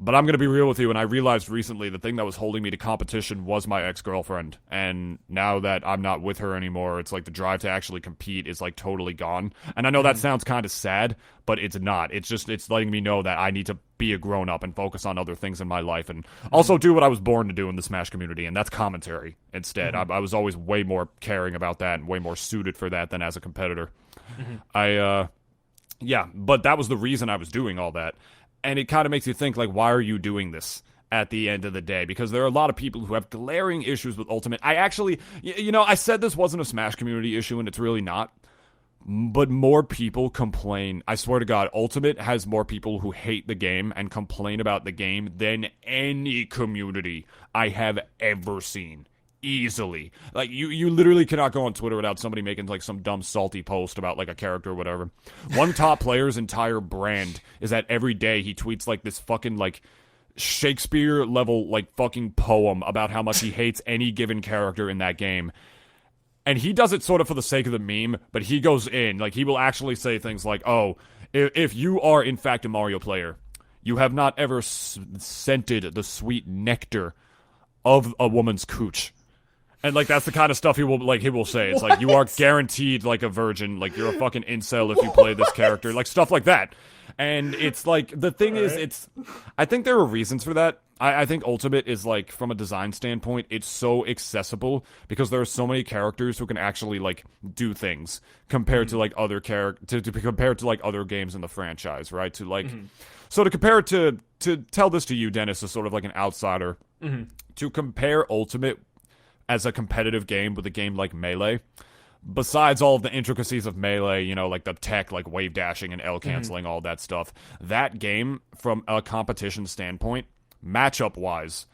But I'm going to be real with you, and I realized recently the thing that was holding me to competition was my ex-girlfriend. And now that I'm not with her anymore, it's like the drive to actually compete is like totally gone. And I know that sounds kind of sad, but it's not. It's letting me know that I need to be a grown-up and focus on other things in my life and also do what I was born to do in the Smash community, and that's commentary instead. I was always way more caring about that and way more suited for that than as a competitor. But that was the reason I was doing all that. And it kind of makes you think, like, why are you doing this at the end of the day? Because there are a lot of people who have glaring issues with Ultimate. I actually, I said this wasn't a Smash community issue, and it's really not. But more people complain. I swear to God, Ultimate has more people who hate the game and complain about the game than any community I have ever seen. Easily. Like, you literally cannot go on Twitter without somebody making, like, some dumb salty post about, like, a character or whatever. One top player's entire brand is that every day he tweets, like, this fucking, like, Shakespeare-level, like, fucking poem about how much he hates any given character in that game. And he does it sort of for the sake of the meme, but he goes in. Like, he will actually say things like, if you are, in fact, a Mario player, you have not ever scented the sweet nectar of a woman's cooch. And, like, that's the kind of stuff he will say. It's like, you are guaranteed, like, a virgin. Like, you're a fucking incel if you play this character. Like, stuff like that. And it's like, the thing is, I think there are reasons for that. I think Ultimate is, like, from a design standpoint, it's so accessible because there are so many characters who can actually, like, do things compared to, like, other compared to, like, other games in the franchise, right? To, like, so to compare it to tell this to you, Dennis, as sort of like an outsider, to compare Ultimate as a competitive game with a game like Melee, besides all of the intricacies of Melee, you know, like the tech, like wave dashing and L canceling, all that stuff, that game, from a competition standpoint, matchup-wise,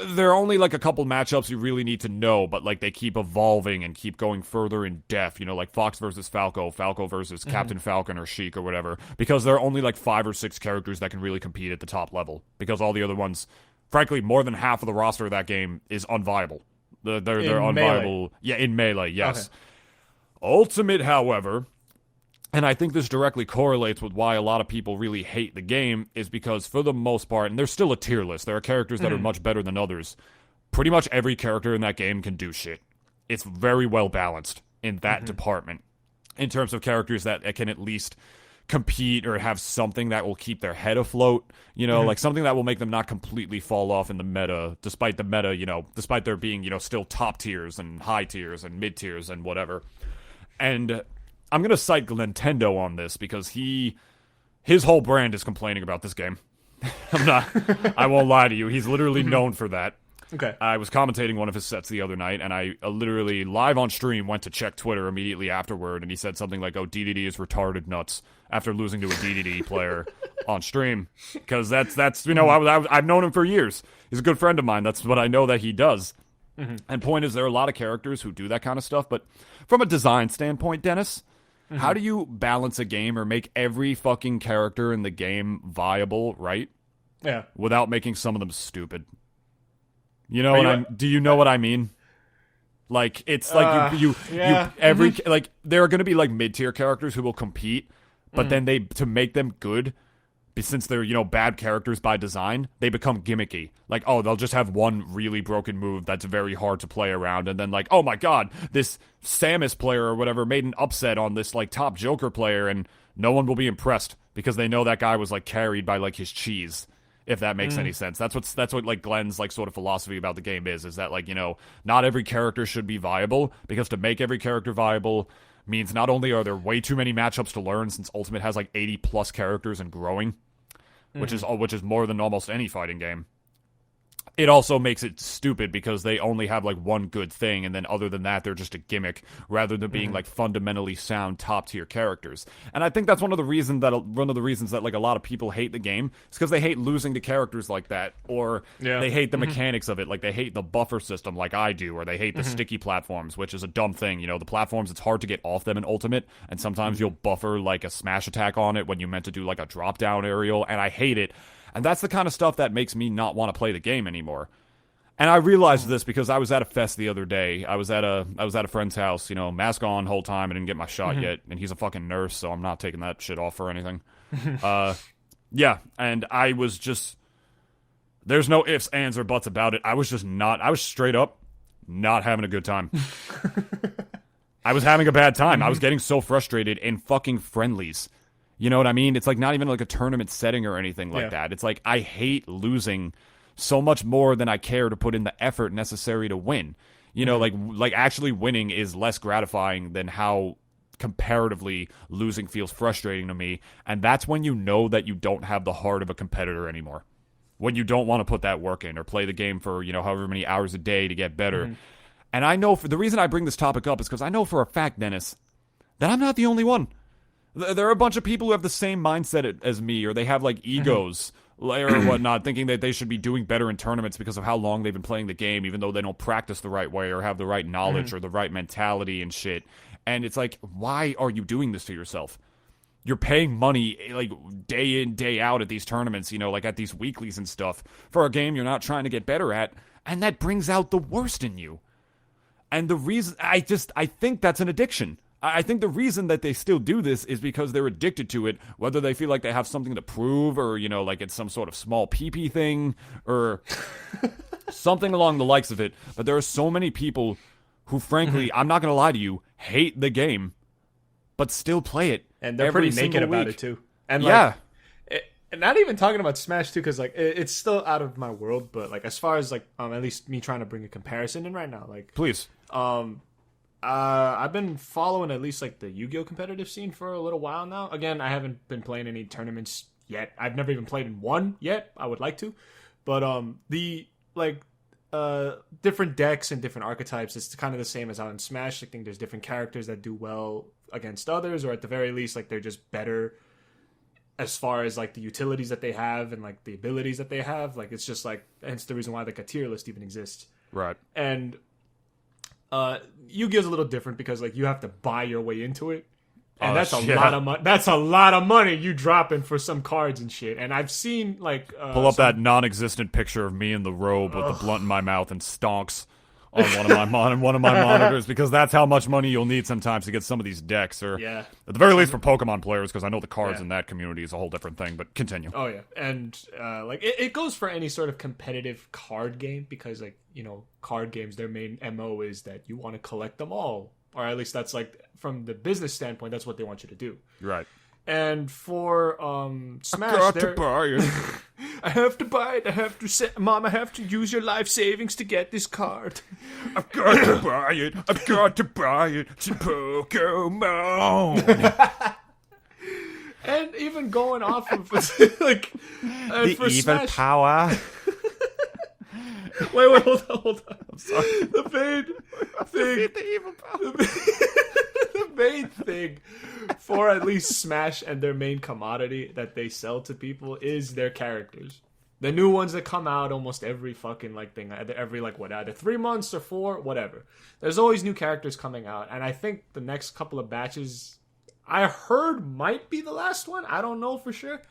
there are only, like, a couple matchups you really need to know, but, like, they keep evolving and keep going further in depth, you know, like Fox versus Falco, Falco versus Captain Falcon or Sheik or whatever, because there are only, like, 5 or 6 characters that can really compete at the top level, because all the other ones, frankly, more than half of the roster of that game is unviable. They're unviable. Melee. Yeah, in Melee, yes. Okay. Ultimate, however, and I think this directly correlates with why a lot of people really hate the game, is because for the most part, and there's still a tier list, there are characters that are much better than others. Pretty much every character in that game can do shit. It's very well balanced in that department, in terms of characters that can at least compete or have something that will keep their head afloat, you know, like something that will make them not completely fall off in the meta, despite the meta, you know, despite there being, you know, still top tiers and high tiers and mid tiers and whatever. And I'm going to cite Nintendo on this because his whole brand is complaining about this game. I won't lie to you. He's literally known for that. Okay. I was commentating one of his sets the other night, and I literally, live on stream, went to check Twitter immediately afterward, and he said something like, oh, DDD is retarded nuts, after losing to a DDD player on stream. Because that's you know, I've known him for years. He's a good friend of mine. That's what I know that he does. And point is, there are a lot of characters who do that kind of stuff, but from a design standpoint, Dennis, how do you balance a game or make every fucking character in the game viable, right? Yeah. Without making some of them stupid. You know do you know what I mean? Like, it's like like, there are going to be, like, mid-tier characters who will compete, but then to make them good, since they're, you know, bad characters by design, they become gimmicky. Like, oh, they'll just have one really broken move that's very hard to play around, and then, like, oh my god, this Samus player or whatever made an upset on this, like, top Joker player, and no one will be impressed, because they know that guy was, like, carried by, like, his cheese. If that makes any sense. That's what like Glenn's, like, sort of philosophy about the game is that, like, you know, not every character should be viable, because to make every character viable means not only are there way too many matchups to learn, since Ultimate has like 80 plus characters and growing, which is more than almost any fighting game. It also makes it stupid because they only have, like, one good thing, and then other than that, they're just a gimmick, rather than being, like, fundamentally sound top-tier characters. And I think that's one of the reasons that, like, a lot of people hate the game, is because they hate losing to characters like that, or they hate the mechanics of it, like, they hate the buffer system like I do, or they hate the sticky platforms, which is a dumb thing. You know, the platforms, it's hard to get off them in Ultimate, and sometimes you'll buffer, like, a smash attack on it when you meant to do, like, a drop-down aerial, and I hate it. And that's the kind of stuff that makes me not want to play the game anymore. And I realized this because I was at a fest the other day. I was at a friend's house, you know, mask on whole time. I didn't get my shot yet, and he's a fucking nurse, so I'm not taking that shit off or anything. Yeah, and I was just, there's no ifs, ands, or buts about it. I was straight up not having a good time. I was having a bad time. I was getting so frustrated in fucking friendlies. You know what I mean? It's like not even like a tournament setting or anything like that. It's like I hate losing so much more than I care to put in the effort necessary to win. You know, like actually winning is less gratifying than how comparatively losing feels frustrating to me. And that's when you know that you don't have the heart of a competitor anymore. When you don't want to put that work in or play the game for, you know, however many hours a day to get better. And I know, for the reason I bring this topic up is because I know for a fact, Dennis, that I'm not the only one. There are a bunch of people who have the same mindset as me, or they have, like, egos or whatnot, thinking that they should be doing better in tournaments because of how long they've been playing the game, even though they don't practice the right way or have the right knowledge or the right mentality and shit. And it's like, why are you doing this to yourself? You're paying money, like, day in, day out at these tournaments, you know, like at these weeklies and stuff, for a game you're not trying to get better at, and that brings out the worst in you. And the reason, I think that's an addiction. I think the reason that they still do this is because they're addicted to it, whether they feel like they have something to prove or, like it's some sort of small pee-pee thing or something along the likes of it. But there are so many people who, frankly, I'm not going to lie to you, hate the game, but still play it. And they're pretty naked about it, too. And and not even talking about Smash, too, because, it's still out of my world. But, as far as, at least me trying to bring a comparison in right now, Please. I've been following at least the Yu-Gi-Oh competitive scene for a little while now. Again, I haven't been playing any tournaments yet. I've never even played in one yet. I would like to, but the different decks and different archetypes, it's kind of the same as out in Smash. I think there's different characters that do well against others, or at the very least, they're just better as far as the utilities that they have and the abilities that they have. It's just hence the reason why a tier list even exists. Right. And Yu-Gi-Oh's a little different because you have to buy your way into it, and that's a lot of money. That's a lot of money you dropping for some cards and shit. And I've seen pull up that non-existent picture of me in the robe with the blunt in my mouth and stonks on one of my monitors, because that's how much money you'll need sometimes to get some of these decks, or at the very least for Pokemon players, because I know the cards in that community is a whole different thing. But continue. Oh yeah, and it goes for any sort of competitive card game, because card games, their main MO is that you want to collect them all, or at least that's from the business standpoint, that's what they want you to do. Right. And for Smash, I got to buy it. I have to buy it. I have to say, Mom, I have to use your life savings to get this card. I've got to buy it. I've got to buy it. It's Pokemon. And even going off of the for evil Smash, power. Wait, hold on. I'm sorry. The main thing, the evil power. The main thing for at least Smash and their main commodity that they sell to people is their characters. The new ones that come out almost every fucking thing, every either 3 months or 4, whatever. There's always new characters coming out, and I think the next couple of batches, I heard, might be the last one. I don't know for sure.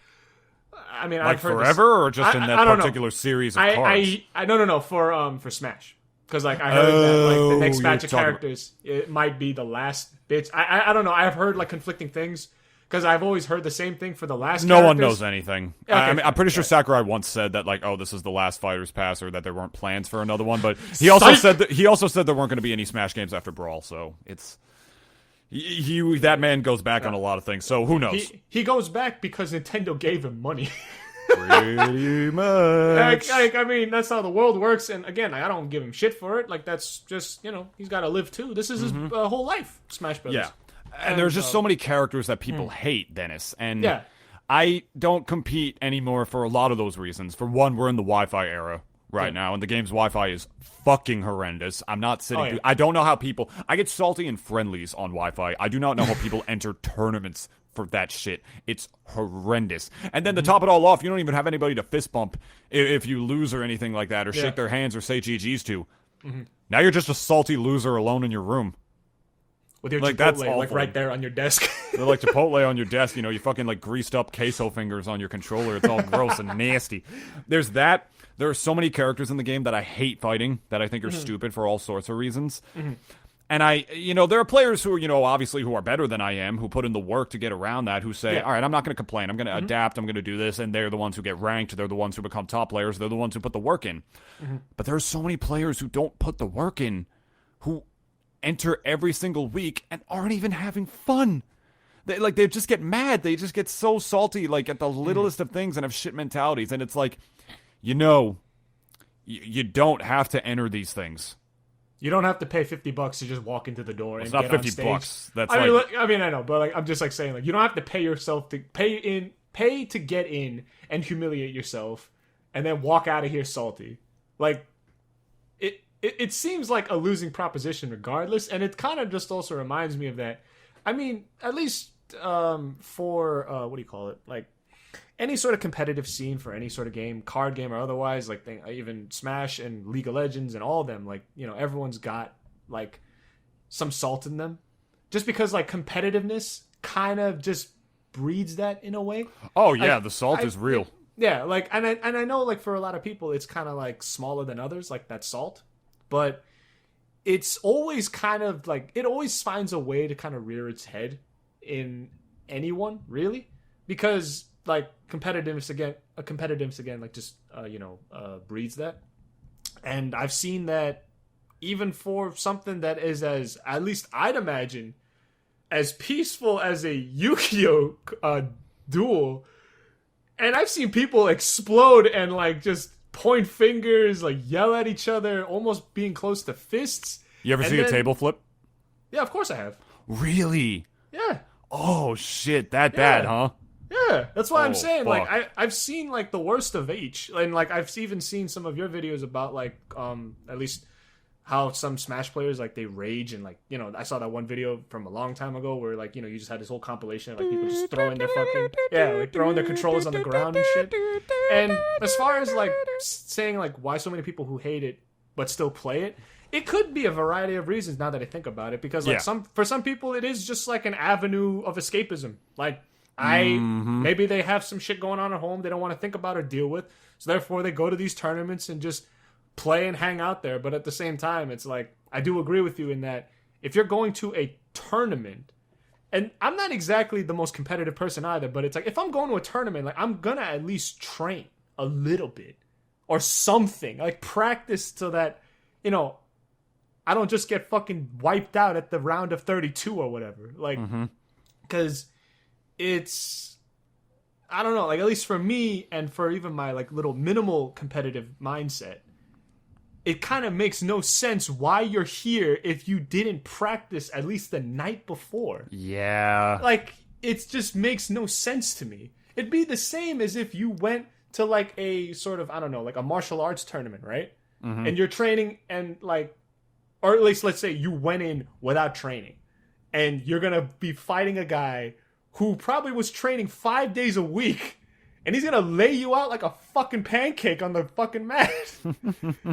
I mean, I've heard forever, or just in that particular series of cards? No, for Smash. Because I heard that the next batch of characters, it might be the last bitch. I don't know. I've heard conflicting things, because I've always heard the same thing for the last. No characters. One knows anything. Okay, I'm pretty sure Sakurai once said that this is the last Fighters Pass, or that there weren't plans for another one. But he also said there weren't going to be any Smash games after Brawl. So it's that man goes back on a lot of things. So who knows? He goes back because Nintendo gave him money. Pretty much. I mean, that's how the world works. And again, I don't give him shit for it. That's just, he's got to live too. This is his whole life, Smash Brothers. Yeah. And there's just so many characters that people hate, Dennis. And I don't compete anymore for a lot of those reasons. For one, we're in the Wi-Fi era right now, and the game's Wi-Fi is fucking horrendous. I'm not sitting... I don't know how people... I get salty in friendlies on Wi-Fi. I do not know how people enter tournaments for that shit. It's horrendous. And then to top it all off, you don't even have anybody to fist bump if you lose or anything like that, or shake their hands or say GG's to. Now you're just a salty loser alone in your room. With your Chipotle, right there on your desk. They're like Chipotle on your desk, you fucking greased up queso fingers on your controller. It's all gross and nasty. There's that. There are so many characters in the game that I hate fighting, that I think are stupid for all sorts of reasons. And there are players who are, obviously who are better than I am, who put in the work to get around that, who say, all right, I'm not going to complain. I'm going to adapt. I'm going to do this. And they're the ones who get ranked. They're the ones who become top players. They're the ones who put the work in. But there are so many players who don't put the work in, who enter every single week and aren't even having fun. They just get mad. They just get so salty, at the littlest of things, and have shit mentalities. And it's you don't have to enter these things. You don't have to pay $50 to just walk into the door and get on stage. It's not $50. That's I know, but I'm just saying, you don't have to pay yourself to pay to get in and humiliate yourself, and then walk out of here salty. It seems like a losing proposition regardless, and it kind of just also reminds me of that. I mean, at least for what do you call it? Any sort of competitive scene for any sort of game, card game or otherwise, even Smash and League of Legends and all of them, everyone's got some salt in them, just because competitiveness kind of just breeds that in a way. Oh yeah, the salt is real. And I know for a lot of people it's kind of smaller than others, that salt, but it's always kind of like, it always finds a way to kind of rear its head in anyone, really, because like competitiveness again, like just breeds that. And I've seen that even for something that is, as at least I'd imagine, as peaceful as a Yu-Gi-Oh duel, and I've seen people explode and like just point fingers, like yell at each other, almost being close to fists. You ever see a table flip? Yeah, of course I have. Really? Yeah. Oh shit, that bad, huh? Yeah, that's why I'm saying, fuck. like, I've seen like the worst of each, and like I've even seen some of your videos about like at least how some Smash players, like, they rage, and like, you know, I saw that one video from a long time ago where like, you know, you just had this whole compilation of like people just throwing their throwing their controllers on the ground and shit. And as far as like saying like why so many people who hate it but still play it, it could be a variety of reasons now that I think about it, because like for some people it is just like an avenue of escapism. Like maybe they have some shit going on at home they don't want to think about or deal with, so therefore they go to these tournaments and just play and hang out there. But at the same time, it's like, I do agree with you in that if you're going to a tournament, and I'm not exactly the most competitive person either, but it's like, if I'm going to a tournament, like, I'm gonna at least train a little bit or something, like practice so that, you know, I don't just get fucking wiped out at the round of 32 or whatever. Like, because it's, I don't know, like, at least for me and for even my like little minimal competitive mindset, it kind of makes no sense why you're here if you didn't practice at least the night before. Yeah. Like, it just makes no sense to me. It'd be the same as if you went to like a sort of, I don't know, like a martial arts tournament, right? And you're training and like, or at least let's say you went in without training and you're going to be fighting a guy who probably was training 5 days a week, and he's gonna lay you out like a fucking pancake on the fucking mat.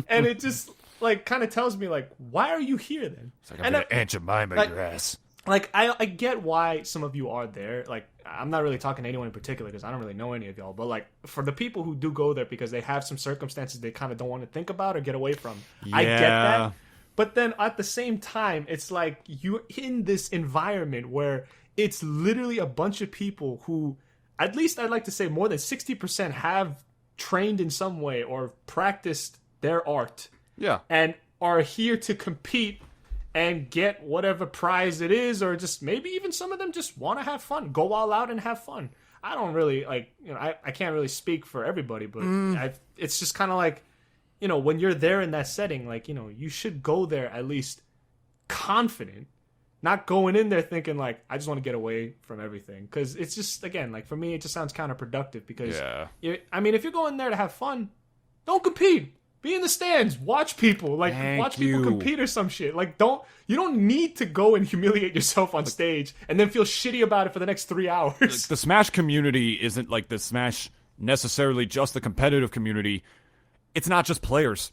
And it just like kind of tells me like, why are you here then? It's like, I'm gonna Aunt Jemima like, your ass. Like, I get why some of you are there. Like, I'm not really talking to anyone in particular because I don't really know any of y'all. But like, for the people who do go there because they have some circumstances they kind of don't want to think about or get away from, I get that. But then at the same time, it's like you're in this environment where it's literally a bunch of people who, at least I'd like to say more than 60% have trained in some way or practiced their art. Yeah. And are here to compete and get whatever prize it is, or just maybe even some of them just want to have fun, go all out and have fun. I don't really, like, you know, I can't really speak for everybody, but it's just kind of like, you know, when you're there in that setting, like, you know, you should go there at least confident. Not going in there thinking, like, I just want to get away from everything. Because it's just, again, like, for me, it just sounds counterproductive. Because, I mean, if you're going there to have fun, don't compete. Be in the stands. Watch people. Like, watch people compete or some shit. Like, you don't need to go and humiliate yourself on stage and then feel shitty about it for the next 3 hours. Like, the Smash community isn't, like, the Smash necessarily just the competitive community. It's not just players.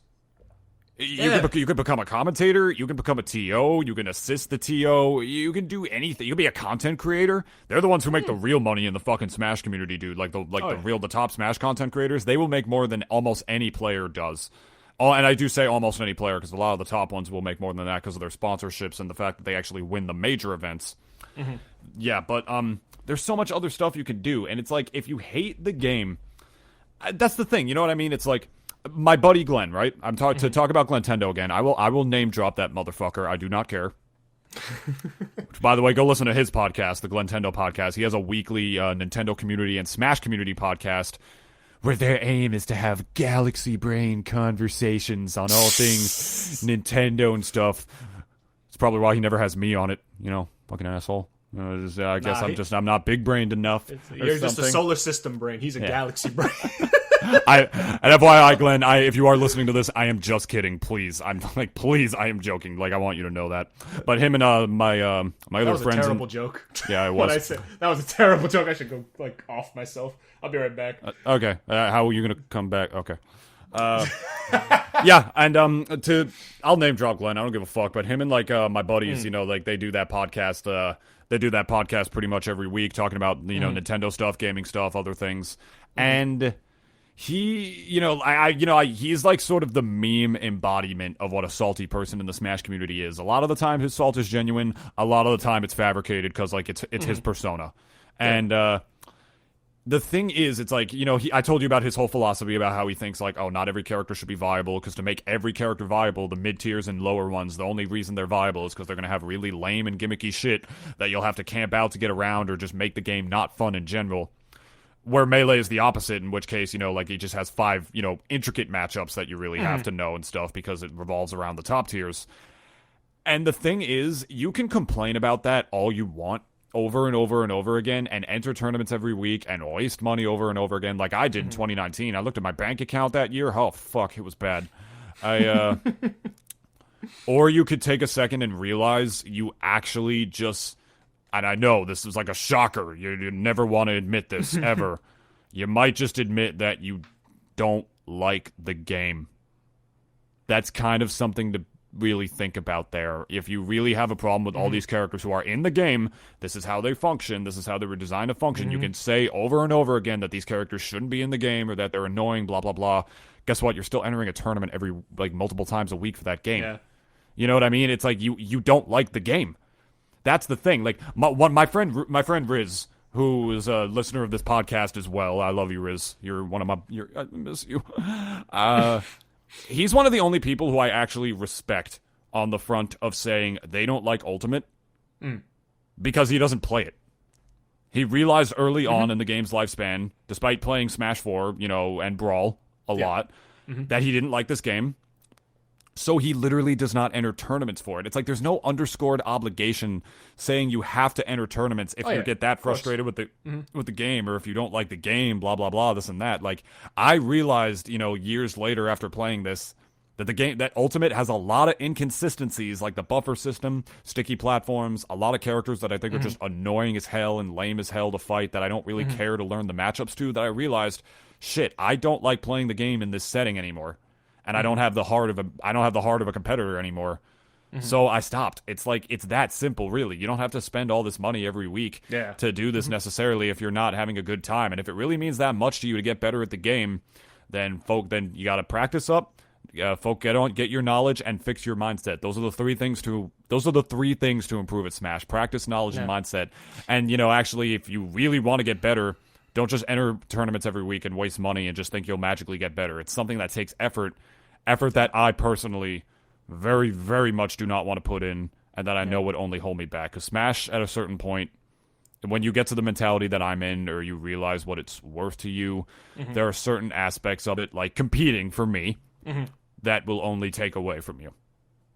You could become a commentator, you can become a TO, you can assist the TO, you can do anything. You can be a content creator. They're the ones who make the real money in the fucking Smash community, dude. Like the top Smash content creators, they will make more than almost any player does. Oh, and I do say almost any player because a lot of the top ones will make more than that because of their sponsorships and the fact that they actually win the major events. Yeah, but there's so much other stuff you can do, and it's like, if you hate the game, that's the thing, you know what I mean? It's like, my buddy Glenn, right? I'm to talk about Glentendo again. I will name drop that motherfucker. I do not care. Which, by the way, go listen to his podcast, the Glentendo podcast. He has a weekly Nintendo community and Smash community podcast where their aim is to have galaxy brain conversations on all things Nintendo and stuff. It's probably why he never has me on it. You know, fucking asshole. I guess I'm not big brained enough. You're just a solar system brain. He's a galaxy brain. And FYI, Glenn, if you are listening to this, I am just kidding. Please, I am joking. Like, I want you to know that. But him and my other friends. That was a terrible joke. Yeah, it was. What I said, that was a terrible joke. I should go like off myself. I'll be right back. Okay. How are you gonna come back? Okay. Yeah, and I'll name drop Glenn. I don't give a fuck. But him and like my buddies, you know, like they do that podcast. They do that podcast pretty much every week, talking about, you know, Nintendo stuff, gaming stuff, other things, and he's like sort of the meme embodiment of what a salty person in the Smash community is. A lot of the time, his salt is genuine. A lot of the time, it's fabricated because like it's his persona. And the thing is, it's like, I told you about his whole philosophy about how he thinks like, oh, not every character should be viable because to make every character viable, the mid tiers and lower ones, the only reason they're viable is because they're gonna have really lame and gimmicky shit that you'll have to camp out to get around or just make the game not fun in general. Where Melee is the opposite, in which case, like, he just has 5, intricate matchups that you really have to know and stuff because it revolves around the top tiers. And the thing is, you can complain about that all you want over and over and over again and enter tournaments every week and waste money over and over again like I did in 2019. I looked at my bank account that year. Oh, fuck, it was bad. Or you could take a second and realize you actually just... And I know this is like a shocker. You never want to admit this, ever. You might just admit that you don't like the game. That's kind of something to really think about there. If you really have a problem with all these characters who are in the game, this is how they function, this is how they were designed to function, you can say over and over again that these characters shouldn't be in the game or that they're annoying, blah, blah, blah. Guess what? You're still entering a tournament every, like, multiple times a week for that game. Yeah. You know what I mean? It's like you don't like the game. That's the thing. Like my friend Riz, who is a listener of this podcast as well. I love you, Riz. You're one of I miss you. He's one of the only people who I actually respect on the front of saying they don't like Ultimate because he doesn't play it. He realized early on in the game's lifespan, despite playing Smash 4, and Brawl a lot, that he didn't like this game. So he literally does not enter tournaments for it. It's like there's no underscored obligation saying you have to enter tournaments if you get that frustrated with the game or if you don't like the game, blah, blah, blah, this and that. Like, I realized, years later after playing this, that Ultimate has a lot of inconsistencies, like the buffer system, sticky platforms, a lot of characters that I think are just annoying as hell and lame as hell to fight that I don't really care to learn the matchups to, that I realized, shit, I don't like playing the game in this setting anymore. And I don't have the heart of a competitor anymore. So I stopped. It's like, it's that simple, really. You don't have to spend all this money every week to do this necessarily if you're not having a good time. And if it really means that much to you to get better at the game, then you got to practice up. Get your knowledge and fix your mindset. Those are the three things to improve at Smash: practice, knowledge, and mindset. And actually, if you really want to get better, don't just enter tournaments every week and waste money and just think you'll magically get better. It's something that takes effort that I personally very, very much do not want to put in, and that I know would only hold me back. Because Smash, at a certain point, when you get to the mentality that I'm in, or you realize what it's worth to you, there are certain aspects of it, like competing for me, that will only take away from you.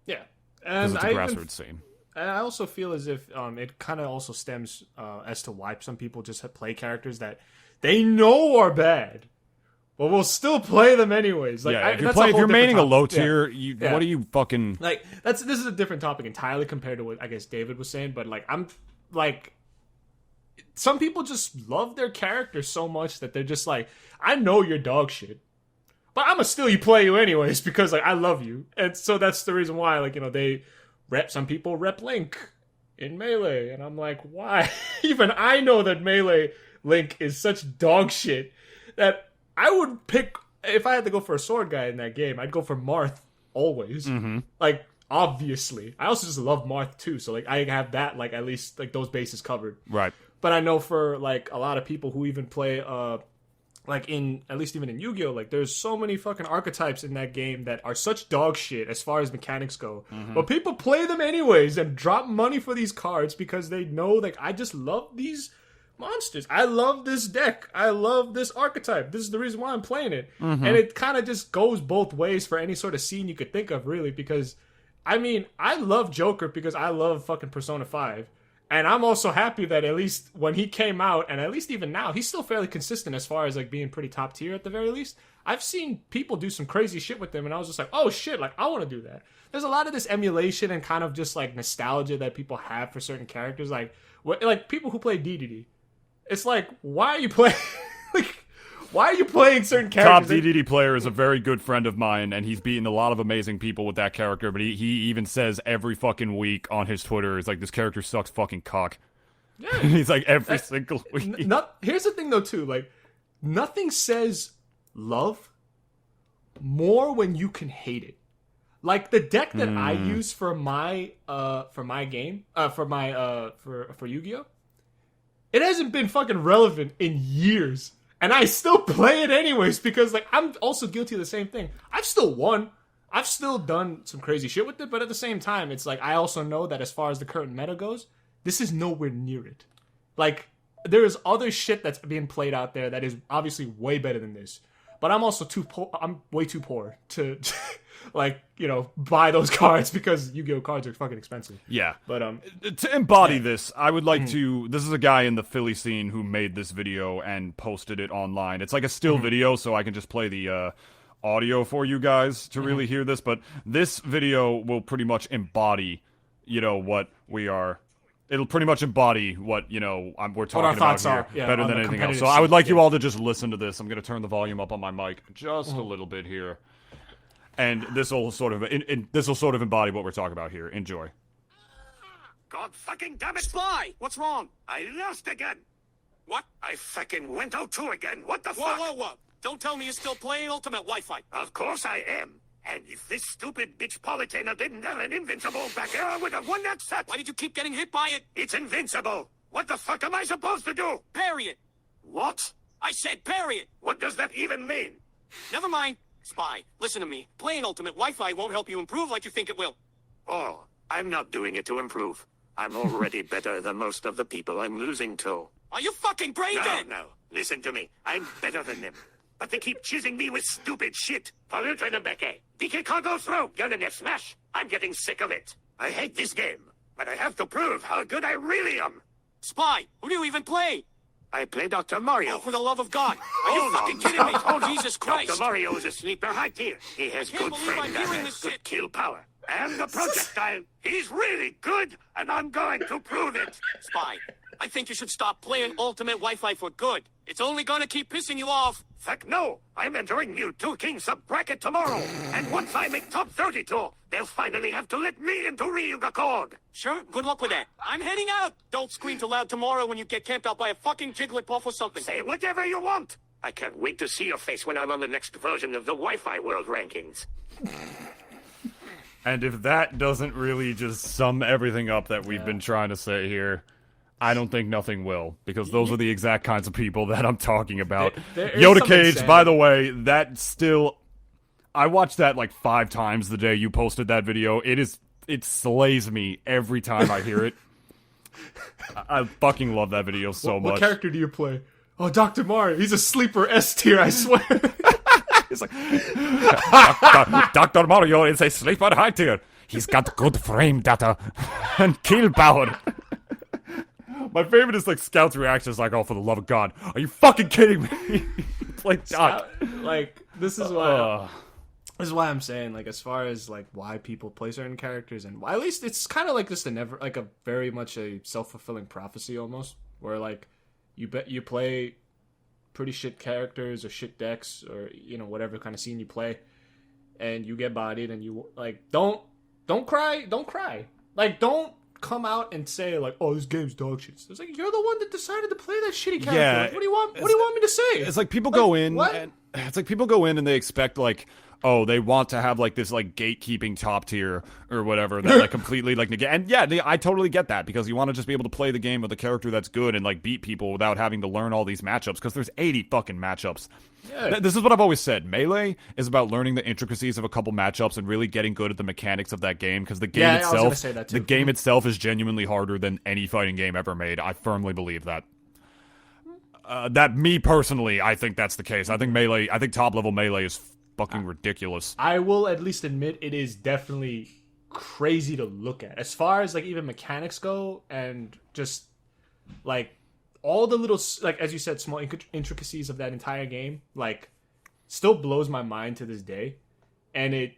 Yeah. Because it's a grassroots scene. And I also feel as if it kind of also stems as to why some people just play characters that they know are bad, but will still play them anyways. Like, if you're maining a low tier, what are you fucking... Like, this is a different topic entirely compared to what I guess David was saying, but like, I'm like... Some people just love their character so much that they're just like, I know you're dog shit, but I'm gonna still play you anyways because like I love you. And so that's the reason why, like, some people rep Link in Melee, and I'm like, why? Even I know that Melee Link is such dog shit that I would pick, if I had to go for a sword guy in that game, I'd go for Marth always. Like, obviously. I also just love Marth too, so like I have that, like, at least like those bases covered. Right. But I know for like a lot of people who even play like at least even in Yu-Gi-Oh, like there's so many fucking archetypes in that game that are such dog shit as far as mechanics go. But people play them anyways and drop money for these cards because they know, like, I just love these monsters. I love this deck. I love this archetype. This is the reason why I'm playing it. And it kind of just goes both ways for any sort of scene you could think of, really, because I mean, I love Joker because I love fucking Persona 5. And I'm also happy that at least when he came out, and at least even now, he's still fairly consistent as far as like being pretty top tier at the very least. I've seen people do some crazy shit with him, and I was just like, oh shit, like I want to do that. There's a lot of this emulation and kind of just like nostalgia that people have for certain characters, like people who play DDD. It's like, why are you playing? Like, why are you playing certain characters? Top DDD player is a very good friend of mine, and he's beaten a lot of amazing people with that character, but he even says every fucking week on his Twitter, it's like, this character sucks fucking cock. Yeah. He's like, every single week. Here's the thing, though, too. Like, nothing says love more when you can hate it. Like the deck that I use for my game, for Yu-Gi-Oh! It hasn't been fucking relevant in years. And I still play it anyways because like I'm also guilty of the same thing. I've still won. I've still done some crazy shit with it, but at the same time, it's like I also know that as far as the current meta goes, this is nowhere near it. Like, there is other shit that's being played out there that is obviously way better than this. But I'm also I'm way too poor to, like, you know, buy those cards because Yu-Gi-Oh! Cards are fucking expensive. Yeah. But, to embody this, I would like to... This is a guy in the Philly scene who made this video and posted it online. It's like a still video, so I can just play the... audio for you guys to really hear this, but this video will pretty much embody, you know, what we are. It'll pretty much embody what, you know, we're talking about here better than anything else. So I would like you all to just listen to this. I'm going to turn the volume up on my mic just a little bit here, and this will sort of embody what we're talking about here. Enjoy. God fucking damn it! Spy! What's wrong? I lost again. What? I fucking went out 2 again. What the fuck? Whoa. Don't tell me you're still playing Ultimate Wi-Fi. Of course I am. And if this stupid bitch Politainer didn't have an invincible back air, I would have won that set. Why did you keep getting hit by it? It's invincible. What the fuck am I supposed to do? Parry it. What? I said parry it. What does that even mean? Never mind. Spy, listen to me. Playing Ultimate Wi-Fi won't help you improve like you think it will. Oh, I'm not doing it to improve. I'm already better than most of the people I'm losing to. Are you fucking brain dead? No. Listen to me. I'm better than them. But they keep choosing me with stupid shit. DK can't go through. Gonna smash. I'm getting sick of it. I hate this game, but I have to prove how good I really am. Spy, who do you even play? I play Dr. Mario. Oh, for the love of God. Are you fucking kidding me? Oh, Jesus Christ. Dr. Mario is a sleeper high tier. He has good frame damage, good kill power. And the projectile. He's really good, and I'm going to prove it. Spy, I think you should stop playing Ultimate Wi-Fi for good. It's only gonna keep pissing you off. Fuck no! I'm entering new 2 King sub-bracket tomorrow. And once I make top 32, they'll finally have to let me into Ryuga Code. Sure, good luck with that. I'm heading out. Don't scream too loud tomorrow when you get camped out by a fucking Jigglypuff or something. Say whatever you want. I can't wait to see your face when I'm on the next version of the Wi-Fi World Rankings. And if that doesn't really just sum everything up that we've been trying to say here, I don't think nothing will, because those are the exact kinds of people that I'm talking about. Yoda Cage, by the way, that still... I watched that like 5 times the day you posted that video. It slays me every time I hear it. I fucking love that video so much. What character do you play? Oh, Dr. Mario. He's a sleeper S tier, I swear. It's like, Dr. Mario is a sleeper high tier. He's got good frame data and kill power. My favorite is like Scout's reaction is like, oh, for the love of God, are you fucking kidding me? Like, Doc. Like, this is why I'm saying, like, as far as like why people play certain characters, and why, at least it's kind of like just a very much a self-fulfilling prophecy almost, where like you play pretty shit characters or shit decks or, you know, whatever kind of scene you play, and you get bodied, and you like don't cry, like don't come out and say like, oh, this game's dog shit. It's like, you're the one that decided to play that shitty character. Yeah, like, what do you want me to say? It's like people go in and they expect like, oh, they want to have like this like gatekeeping top tier or whatever that like completely like negate. And yeah, I totally get that, because you want to just be able to play the game with a character that's good and like beat people without having to learn all these matchups, because there's 80 fucking matchups. Yeah. This is what I've always said. Melee is about learning the intricacies of a couple matchups and really getting good at the mechanics of that game, because the game itself is genuinely harder than any fighting game ever made. I firmly believe that. That me personally, I think that's the case. I think top level Melee is fucking ridiculous. I will at least admit it is definitely crazy to look at, as far as like even mechanics go, and just like all the little, like as you said, small intricacies of that entire game, like still blows my mind to this day. And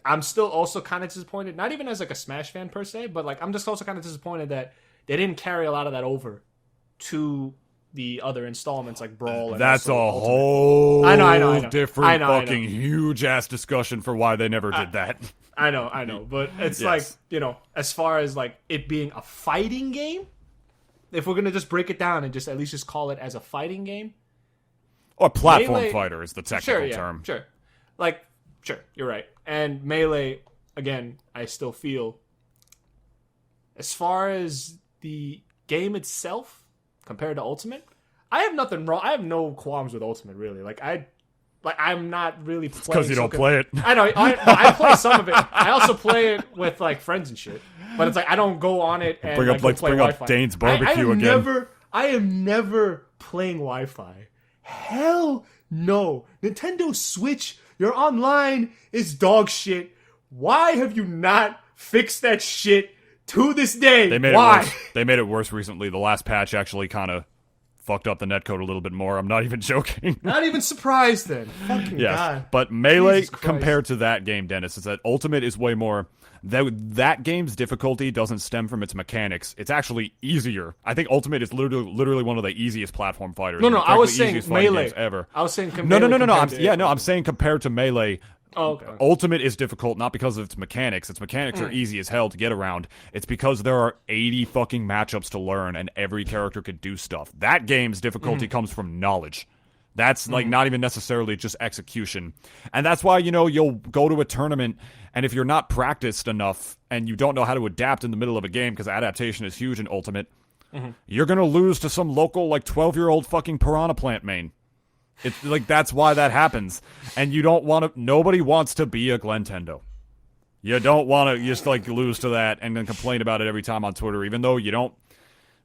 I'm still also kind of disappointed, not even as like a Smash fan per se, but like I'm just also kind of disappointed that they didn't carry a lot of that over to the other installments like Brawl. And that's a whole different fucking huge ass discussion for why they never did that. I know, but it's like, you know, as far as like it being a fighting game, if we're gonna just break it down and just at least just call it as a fighting game, Or platform fighter is the technical term. Sure. Like, sure, you're right. And Melee, again, I still feel, as far as the game itself, compared to Ultimate, I have nothing wrong. I have no qualms with Ultimate, really. I'm not really playing. Because you don't play it. I know. I play some of it. I also play it with like friends and shit. But it's like I don't go on it and bring up Dane's barbecue again. I am never playing Wi-Fi. Hell no. Nintendo Switch, your online is dog shit. Why have you not fixed that shit to this day? Why? They made it worse recently. The last patch actually kind of fucked up the netcode a little bit more. I'm not even joking. Not even surprised then. Fucking God. But Melee, compared to that game, Dennis, is that Ultimate is way more... That game's difficulty doesn't stem from its mechanics. It's actually easier. I think Ultimate is literally one of the easiest platform fighters. No, I was saying Melee. Ever. I was saying No. I'm saying compared to Melee... Oh, okay. Ultimate is difficult not because of its mechanics. Its mechanics are easy as hell to get around. It's because there are 80 fucking matchups to learn and every character could do stuff. That game's difficulty comes from knowledge. That's like not even necessarily just execution. And that's why, you'll go to a tournament and if you're not practiced enough and you don't know how to adapt in the middle of a game, because adaptation is huge in Ultimate, you're going to lose to some local 12-year-old fucking Piranha Plant main. It's like, that's why that happens. And you don't want to, nobody wants to be a Glentendo. You don't want to just lose to that and then complain about it every time on Twitter, even though you don't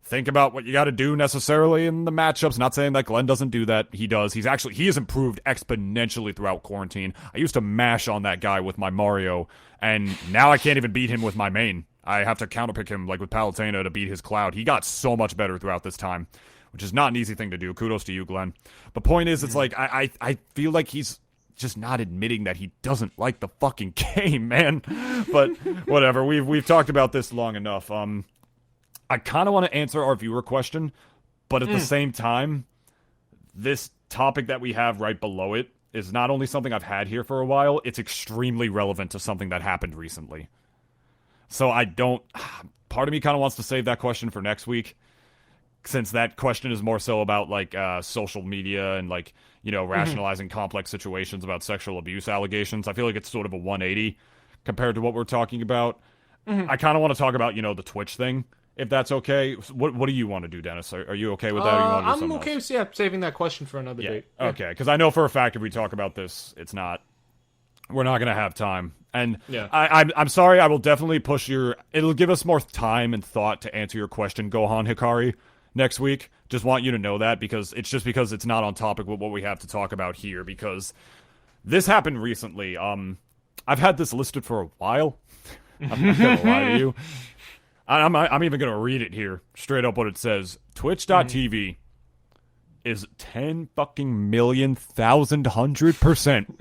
think about what you got to do necessarily in the matchups. Not saying that Glenn doesn't do that. He does. He has improved exponentially throughout quarantine. I used to mash on that guy with my Mario, and now I can't even beat him with my main. I have to counterpick him with Palutena to beat his Cloud. He got so much better throughout this time, which is not an easy thing to do. Kudos to you, Glenn. The point is, it's I feel like he's just not admitting that he doesn't like the fucking game, man. But whatever. We've talked about this long enough. I kind of want to answer our viewer question, but at the same time, this topic that we have right below it is not only something I've had here for a while, it's extremely relevant to something that happened recently. So part of me kind of wants to save that question for next week, since that question is more so about social media and rationalizing complex situations about sexual abuse allegations. I feel like it's sort of a 180 compared to what we're talking about. I kind of want to talk about, the Twitch thing, if that's okay. What do you want to do, Dennis? Are you okay with that? Or you want to do I'm okay with saving that question for another date. Yeah. Okay, because I know for a fact if we talk about this, we're not going to have time. And I'm sorry, I will definitely push it'll give us more time and thought to answer your question, Gohan Hikari, next week. Just want you to know that, because it's not on topic with what we have to talk about here, because this happened recently. I've had this listed for a while. I'm not going to lie to you. I'm even going to read it here, straight up what it says. Twitch.tv is 10 fucking million 1,000%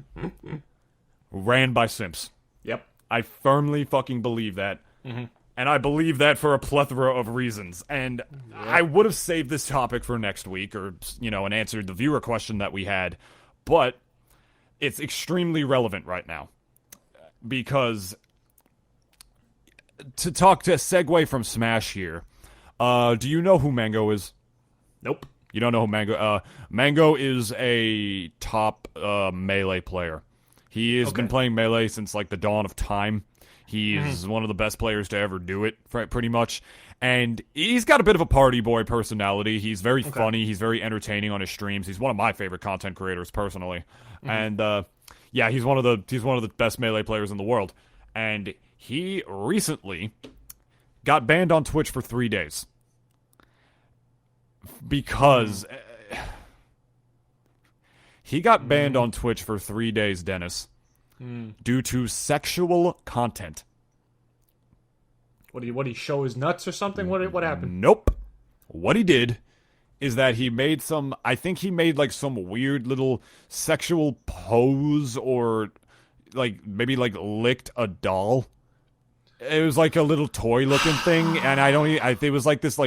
ran by simps. Yep. I firmly fucking believe that. And I believe that for a plethora of reasons. And I would have saved this topic for next week, or, and answered the viewer question that we had. But it's extremely relevant right now. Because to segue from Smash here, do you know who Mango is? Nope. You don't know who Mango... Mango is a top Melee player. He has been playing Melee since, the dawn of time. He is one of the best players to ever do it, pretty much. And he's got a bit of a party boy personality. He's very funny. He's very entertaining on his streams. He's one of my favorite content creators, personally. And, he's one of the best Melee players in the world. And he recently got banned on Twitch for 3 days. Because... he got banned on Twitch for 3 days, Dennis, due to sexual content. What did he show his nuts or something? What happened? Nope. What he did is that he made some weird little sexual pose, or maybe licked a doll. It was a little toy looking thing, and it was this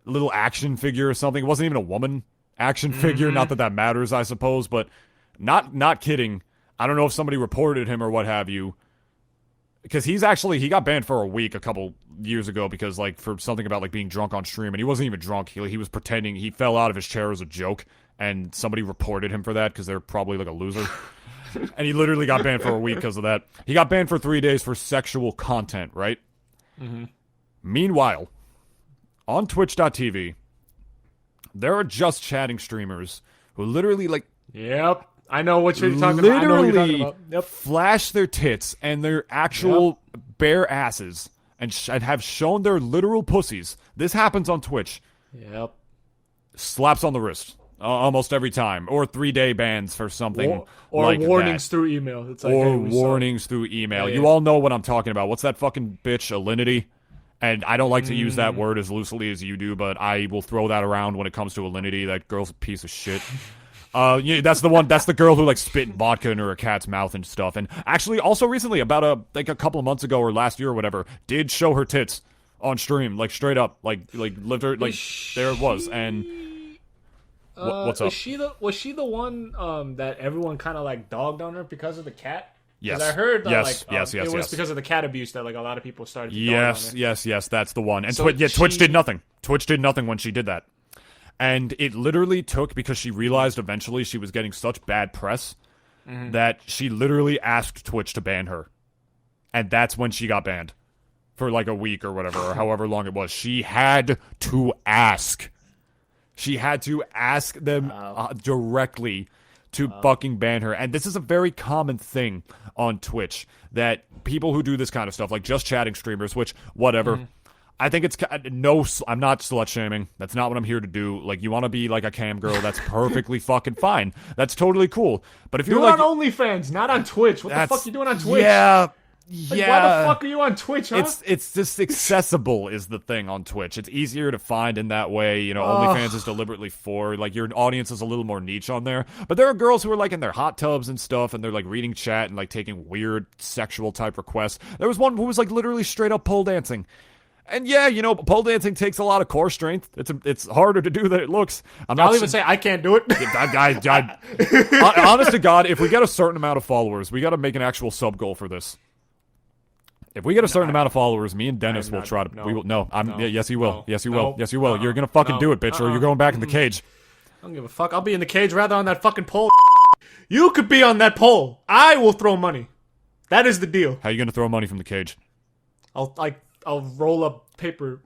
little action figure or something. It wasn't even a woman action figure. Not that matters, I suppose, but not kidding. I don't know if somebody reported him or what have you, because he got banned for a week a couple years ago because for something about being drunk on stream, and he wasn't even drunk. He was pretending. He fell out of his chair as a joke, and somebody reported him for that because they're probably like a loser. And he literally got banned for a week because of that. He got banned for 3 days for sexual content, right? Mm-hmm. Meanwhile, on Twitch.tv, there are just chatting streamers who literally like... Yep. I know what you're talking about. I know what you're talking about. Yep. Flash their tits and their actual bare asses and have shown their literal pussies. This happens on Twitch. Yep. Slaps on the wrist. Almost every time. Or 3-day bans for something or like warnings that. through email. It's like, or hey, warnings through email. Yeah, you all know what I'm talking about. What's that fucking bitch, Alinity? And I don't like to use that word as loosely as you do, but I will throw that around when it comes to Alinity. That girl's a piece of shit. Yeah, that's the one. That's the girl who like spit vodka into her cat's mouth and stuff. And actually, also recently, about a couple of months ago or last year or whatever, did show her tits on stream, like straight up, like lived her like there it was. And what's up? Was she the one that everyone kind of like dogged on her because of the cat? Yes, I heard that, yes, it was because of the cat abuse that like a lot of people started. To yes, that's the one. And so Twitch did nothing. Twitch did nothing when she did that. And it literally took, because she realized eventually she was getting such bad press, that she literally asked Twitch to ban her. And that's when she got banned. For like a week or whatever, or however long it was. She had to ask. She had to ask them directly to fucking ban her. And this is a very common thing on Twitch, that people who do this kind of stuff, like just chatting streamers, which, whatever... I think it's I'm not slut shaming. That's not what I'm here to do. Like, you want to be like a cam girl, that's perfectly fucking fine. That's totally cool. But if you're like on OnlyFans, not on Twitch. What the fuck you doing on Twitch? Yeah. Like, why the fuck are you on Twitch, huh? It's just accessible is the thing on Twitch. It's easier to find in that way. You know, OnlyFans is deliberately for, like, your audience is a little more niche on there. But there are girls who are, like, in their hot tubs and stuff, and they're, like, reading chat and, like, taking weird sexual type requests. There was one who was, like, literally straight up pole dancing. And yeah, you know, pole dancing takes a lot of core strength. It's harder to do than it looks. I'll even say I can't do it. Honest to God, if we get a certain amount of followers, we got to make an actual sub goal for this. If we get a certain amount of followers, me and Dennis will try to. No, we will. No, yes, you will. No, yes, you will. no, Yes, you will. You're gonna fucking do it, bitch, or you're going back in the cage. I don't give a fuck. I'll be in the cage rather on that fucking pole. You could be on that pole. I will throw money. That is the deal. How are you gonna throw money from the cage? I'll roll up paper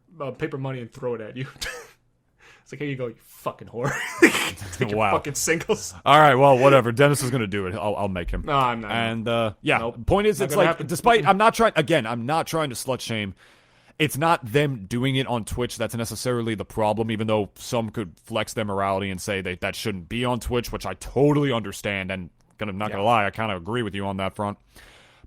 money and throw it at you. It's like, here you go, you fucking whore. Take your fucking singles. All right, well, whatever. Dennis is gonna do it. I'll make him. No, I'm not. And yeah, point is, it's like, happen. Despite I'm not trying to slut shame. It's not them doing it on Twitch that's necessarily the problem, even though some could flex their morality and say that shouldn't be on Twitch, which I totally understand, and I'm not gonna lie, I kind of agree with you on that front.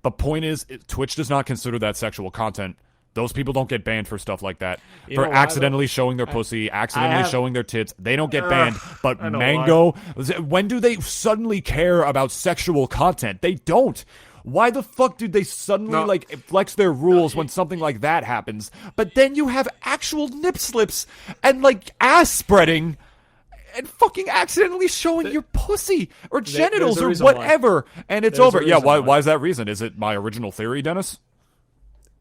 But point is, Twitch does not consider that sexual content. Those people don't get banned for stuff like that. For accidentally showing their pussy, accidentally showing their tits. They don't get banned. But Mango, when do they suddenly care about sexual content? They don't. Why the fuck do they suddenly flex their rules when something like that happens? But then you have actual nip slips and like ass spreading and fucking accidentally showing your pussy or genitals or whatever. And it's over. Yeah, why is that reason? Is it my original theory, Dennis?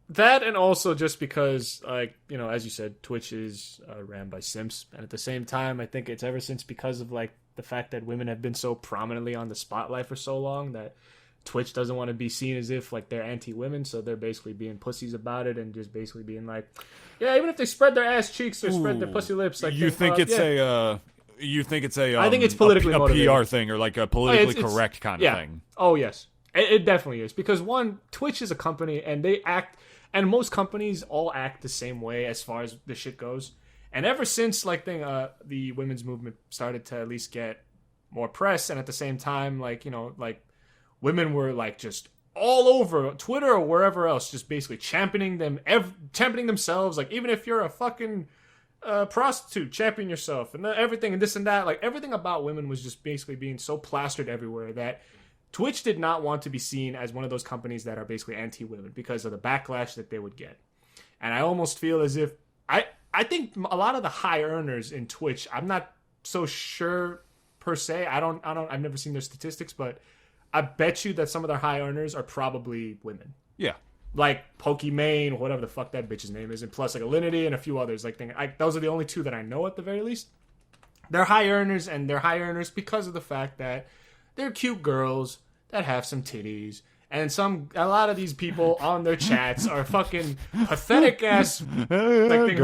That, and also just because, like, you know, as you said, Twitch is ran by simps, and at the same time, I think it's ever since because of, like, the fact that women have been so prominently on the spotlight for so long that Twitch doesn't want to be seen as if, like, they're anti-women, so they're basically being pussies about it and just basically being like, yeah, even if they spread their ass cheeks or spread their pussy lips, like, you think it's a I think it's politically motivated. PR thing or like a politically correct kind of thing. Oh yes, it definitely is, because one, Twitch is a company and they act. And most companies all act the same way as far as the shit goes. And ever since, like, the women's movement started to at least get more press, and at the same time, like, you know, like, women were, like, just all over Twitter or wherever else, just basically championing themselves. Like, even if you're a fucking prostitute, champion yourself, and everything, and this and that. Like, everything about women was just basically being so plastered everywhere that Twitch did not want to be seen as one of those companies that are basically anti-women because of the backlash that they would get. And I almost feel as if I think a lot of the high earners in Twitch, I'm not so sure per se. I've never seen their statistics, but I bet you that some of their high earners are probably women. Yeah. Like Pokimane, whatever the fuck that bitch's name is, and plus like Alinity and a few others. Those are the only two that I know at the very least. they're high earners, and they're high earners because of the fact that they're cute girls that have some titties. And a lot of these people on their chats are fucking pathetic ass, like they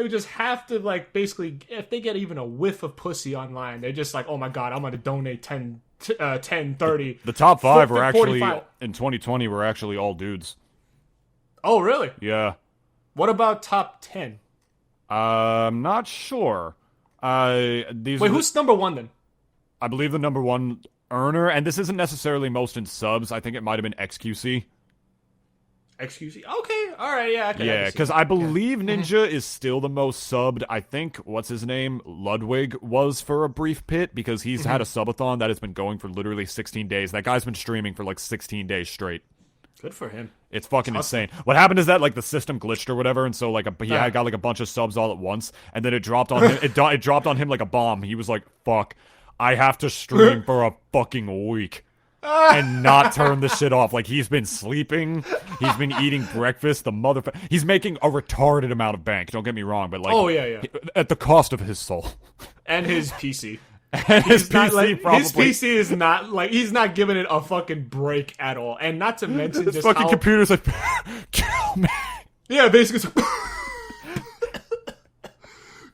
just have to like basically, if they get even a whiff of pussy online, they're just like, oh my god, I'm gonna donate 10, 30. The top 5 were actually 45. in 2020 were actually all dudes. Oh really? Yeah. What about top 10? I'm not sure. Who's number 1 then? I believe the number 1 earner, and this isn't necessarily most in subs. I think it might have been XQC. XQC? Okay, alright, yeah. Because I believe Ninja is still the most subbed. I think, what's his name? Ludwig was for a brief pit, because he's had a subathon that has been going for literally 16 days. That guy's been streaming for like 16 days straight. Good for him. It's fucking insane. What happened is that like the system glitched or whatever, and so like he got like a bunch of subs all at once, and then it dropped on him. It dropped on him like a bomb. He was like, "Fuck, I have to stream for a fucking week and not turn the shit off." Like he's been sleeping, he's been eating breakfast. He's making a retarded amount of bank. Don't get me wrong, but like, at the cost of his soul and his PC. His PC is not like, he's not giving it a fucking break at all, and not to mention his just fucking computer's like, kill me. Yeah, basically, it's like,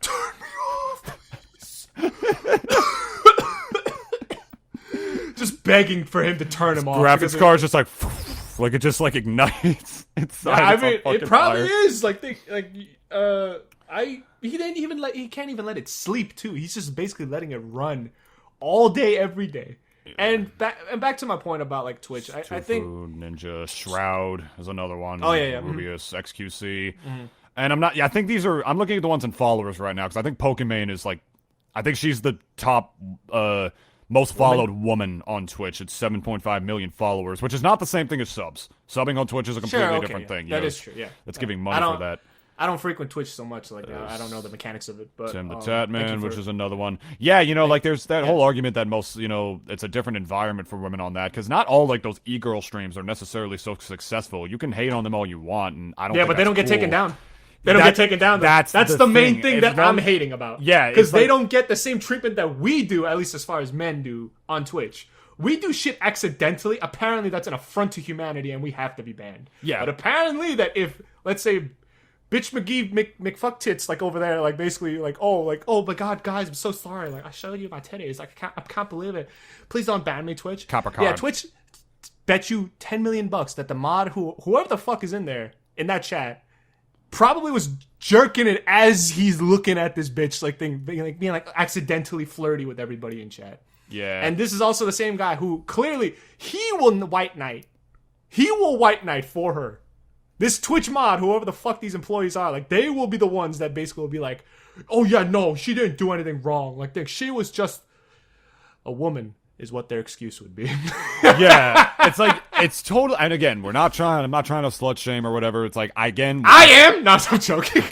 turn me off. Just begging for him to turn him off. Graphics card's just like it just like ignites. I mean, it probably is like he can't even let it sleep too. He's just basically letting it run all day, every day. Yeah. And back to my point about like Twitch. I think Ninja, Shroud is another one. Oh yeah. Rubius, XQC. And I think I'm looking at the ones in followers right now, because I think Pokimane is like, I think she's the top most followed woman on Twitch. It's 7.5 million followers, which is not the same thing as subs. Subbing on Twitch is a completely different thing. That is true. Yeah, it's giving money for that. I don't frequent Twitch so much, like I don't know the mechanics of it. But Tim the Tatman, which is another one. Yeah, like there's that whole argument that most, it's a different environment for women on that, because not all like those e-girl streams are necessarily so successful. You can hate on them all you want, and I don't. Yeah, but they don't get taken down. They don't get taken down. That's the main thing that I'm hating about. Yeah, because they don't get the same treatment that we do, at least as far as men do on Twitch. We do shit accidentally. Apparently, that's an affront to humanity, and we have to be banned. Yeah, but apparently, that if, let's say, Bitch McGee McFuck tits, like over there, like basically like oh my god, guys, I'm so sorry, like I showed you my titties, like I can't believe it, please don't ban me, Twitch. Copper card. Yeah, Twitch bet you $10 million that the mod whoever the fuck is in there in that chat probably was jerking it as he's looking at this bitch, like being like accidentally flirty with everybody in chat. Yeah. And this is also the same guy who clearly he will white knight for her. This Twitch mod, whoever the fuck these employees are, like, they will be the ones that basically will be like, oh yeah, no, she didn't do anything wrong. Like, she was just a woman, is what their excuse would be. Yeah, it's like, it's total. And again, I'm not trying to slut shame or whatever. It's like, I am. No, I'm joking.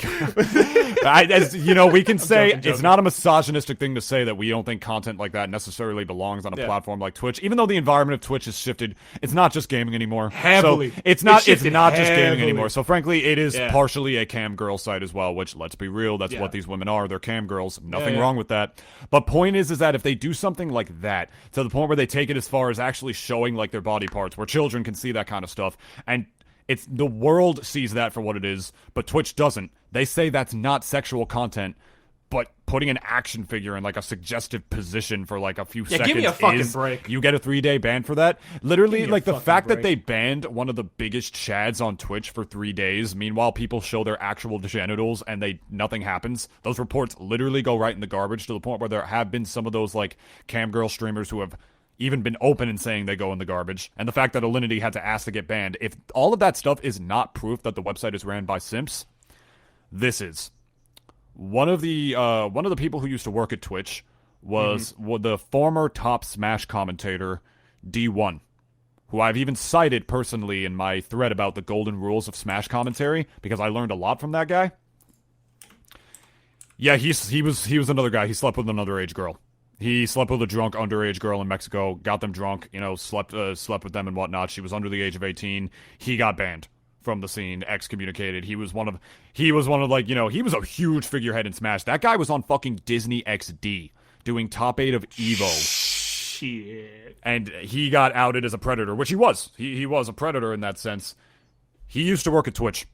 As you know, we can say joking. It's not a misogynistic thing to say that we don't think content like that necessarily belongs on a platform like Twitch. Even though the environment of Twitch has shifted, it's not just gaming anymore. Heavily, so it's not just gaming anymore. So frankly, it is partially a cam girl site as well. Which, let's be real, that's what these women are. They're cam girls. Nothing wrong with that. But point is that if they do something like that, to the point where they take it as far as actually showing like their body parts, where children can see that kind of stuff, and it's the world sees that for what it is, but Twitch doesn't. They say that's not sexual content, but putting an action figure in like a suggestive position for like a few seconds give me a fucking break. You get a 3-day ban for that. Literally, like the fact that they banned one of the biggest chads on Twitch for 3 days, meanwhile people show their actual genitals and nothing happens. Those reports literally go right in the garbage, to the point where there have been some of those like cam girl streamers who have even been open and saying they go in the garbage. And the fact that Alinity had to ask to get banned, if all of that stuff is not proof that the website is ran by simps, this is. One of the people who used to work at Twitch was the former top Smash commentator, D1, who I've even cited personally in my thread about the golden rules of Smash commentary, because I learned a lot from that guy. Yeah, he was another guy. He slept with an underage girl. He slept with a drunk underage girl in Mexico, got them drunk, slept with them and whatnot. She was under the age of 18. He got banned from the scene, excommunicated. He was one of like, he was a huge figurehead in Smash. That guy was on fucking Disney XD doing top 8 of Evo. Shit. And he got outed as a predator, which he was. He was a predator in that sense. He used to work at Twitch.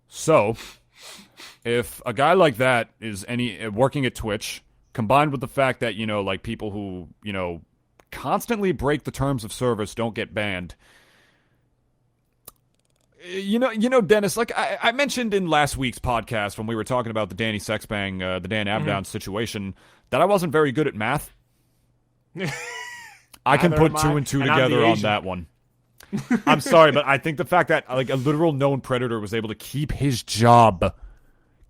So, if a guy like that is working at Twitch, combined with the fact that, like people who, constantly break the terms of service don't get banned. Dennis, like I mentioned in last week's podcast when we were talking about the Danny Sexbang, the Dan Abdown situation, that I wasn't very good at math. I can put 2 and 2 together on that one. I'm sorry, but I think the fact that like a literal known predator was able to keep his job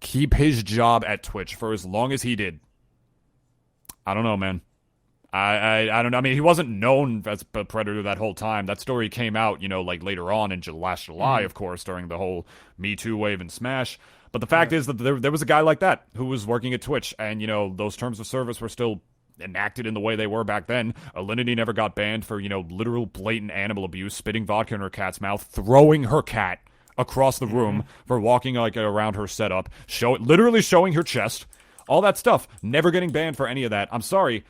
at Twitch for as long as he did. I don't know, man. I don't know. I mean, he wasn't known as a predator that whole time. That story came out, like later on in last July, of course, during the whole Me Too wave in Smash. But the fact is that there was a guy like that who was working at Twitch, and, those terms of service were still enacted in the way they were back then. Alinity never got banned for, literal blatant animal abuse, spitting vodka in her cat's mouth, throwing her cat across the room for walking like around her setup, literally showing her chest, all that stuff. Never getting banned for any of that. I'm sorry.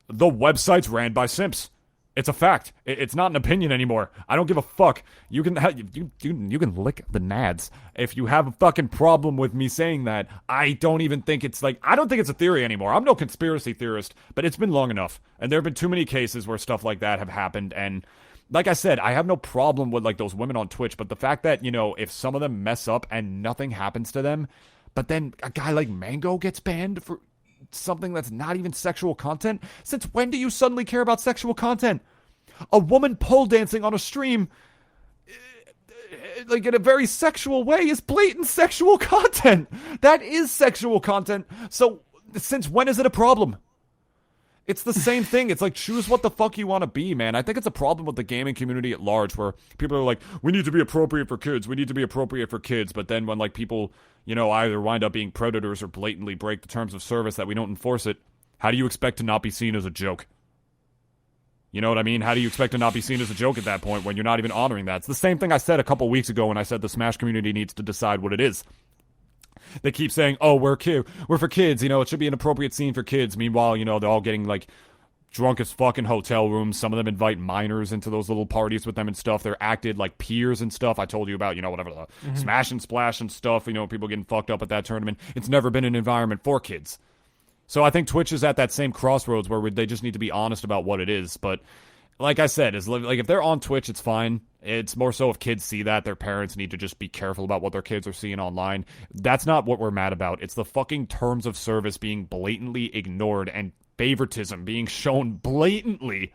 The website's ran by simps. It's a fact. It's not an opinion anymore. I don't give a fuck. You can lick the nads. If you have a fucking problem with me saying that, I don't think it's a theory anymore. I'm no conspiracy theorist, but it's been long enough. And there have been too many cases where stuff like that have happened. And like I said, I have no problem with like those women on Twitch, but the fact that, if some of them mess up and nothing happens to them, but then a guy like Mango gets banned for something that's not even sexual content? Since when do you suddenly care about sexual content? A woman pole dancing on a stream, like in a very sexual way, is blatant sexual content. That is sexual content. So since when is it a problem? It's the same thing. It's like, choose what the fuck you want to be, man. I think it's a problem with the gaming community at large, where people are like, we need to be appropriate for kids. We need to be appropriate for kids. But then when like people, either wind up being predators or blatantly break the terms of service that we don't enforce it, how do you expect to not be seen as a joke? You know what I mean? How do you expect to not be seen as a joke at that point when you're not even honoring that? It's the same thing I said a couple weeks ago when I said the Smash community needs to decide what it is. They keep saying, oh, we're for kids, it should be an appropriate scene for kids. Meanwhile, they're all getting, like, drunk as fuck in hotel rooms. Some of them invite minors into those little parties with them and stuff. They're acted like peers and stuff. I told you about, whatever, the Smash and Splash and stuff, people getting fucked up at that tournament. It's never been an environment for kids. So I think Twitch is at that same crossroads where they just need to be honest about what it is. But like I said, if they're on Twitch, it's fine. It's more so if kids see that, their parents need to just be careful about what their kids are seeing online. That's not what we're mad about. It's the fucking terms of service being blatantly ignored and favoritism being shown blatantly.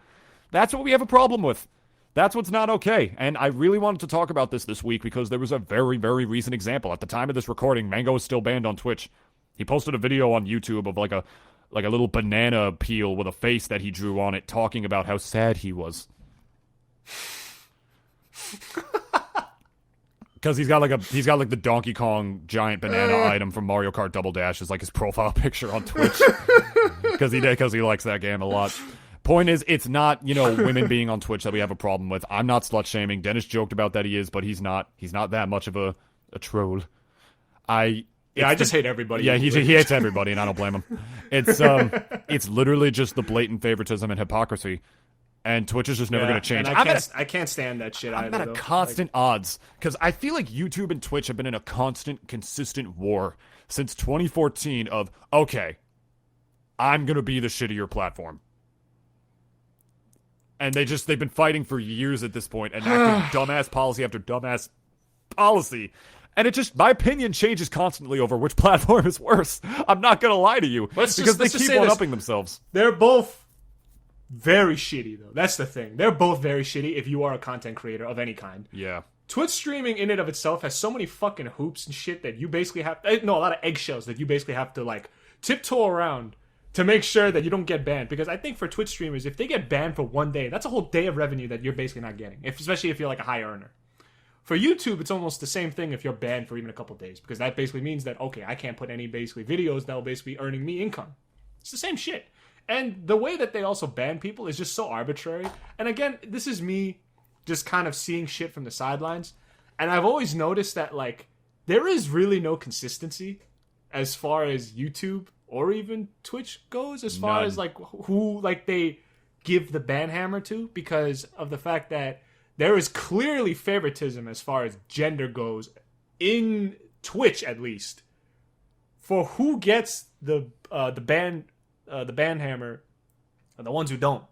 That's what we have a problem with. That's what's not okay. And I really wanted to talk about this week because there was a very, very recent example. At the time of this recording, Mango is still banned on Twitch. He posted a video on YouTube of like a little banana peel with a face that he drew on it, talking about how sad he was. Because he's got the Donkey Kong giant banana item from Mario Kart Double Dash as like his profile picture on Twitch. Because he likes that game a lot. Point is, it's not, women being on Twitch that we have a problem with. I'm not slut shaming. Dennis joked about that he is, but he's not that much of a troll. I just hate everybody. Yeah, he hates everybody, and I don't blame him. It's literally just the blatant favoritism and hypocrisy, and Twitch is just never going to change. I can't stand that shit either. I'm at a constant odds, because I feel like YouTube and Twitch have been in a constant, consistent war since 2014 of, okay, I'm going to be the shittier platform. And they've been fighting for years at this point, and acting dumbass policy after dumbass policy. And it just, my opinion changes constantly over which platform is worse. I'm not going to lie to you. Because they keep one-upping themselves. They're both very shitty, though. That's the thing. They're both very shitty if you are a content creator of any kind. Yeah. Twitch streaming in and of itself has so many fucking hoops and shit that you basically have... No, a lot of eggshells that you basically have to, like, tiptoe around to make sure that you don't get banned. Because I think for Twitch streamers, if they get banned for one day, that's a whole day of revenue that you're basically not getting. Especially if you're, like, a high earner. For YouTube, it's almost the same thing if you're banned for even a couple days, because that basically means that, okay, I can't put any basically videos that will basically be earning me income. It's the same shit. And the way that they also ban people is just so arbitrary. And again, this is me just kind of seeing shit from the sidelines. And I've always noticed that, like, there is really no consistency as far as YouTube or even Twitch goes, as far as, like, who, like, they give the ban hammer to, because of the fact that there is clearly favoritism as far as gender goes in Twitch, at least, for who gets the ban hammer and the ones who don't.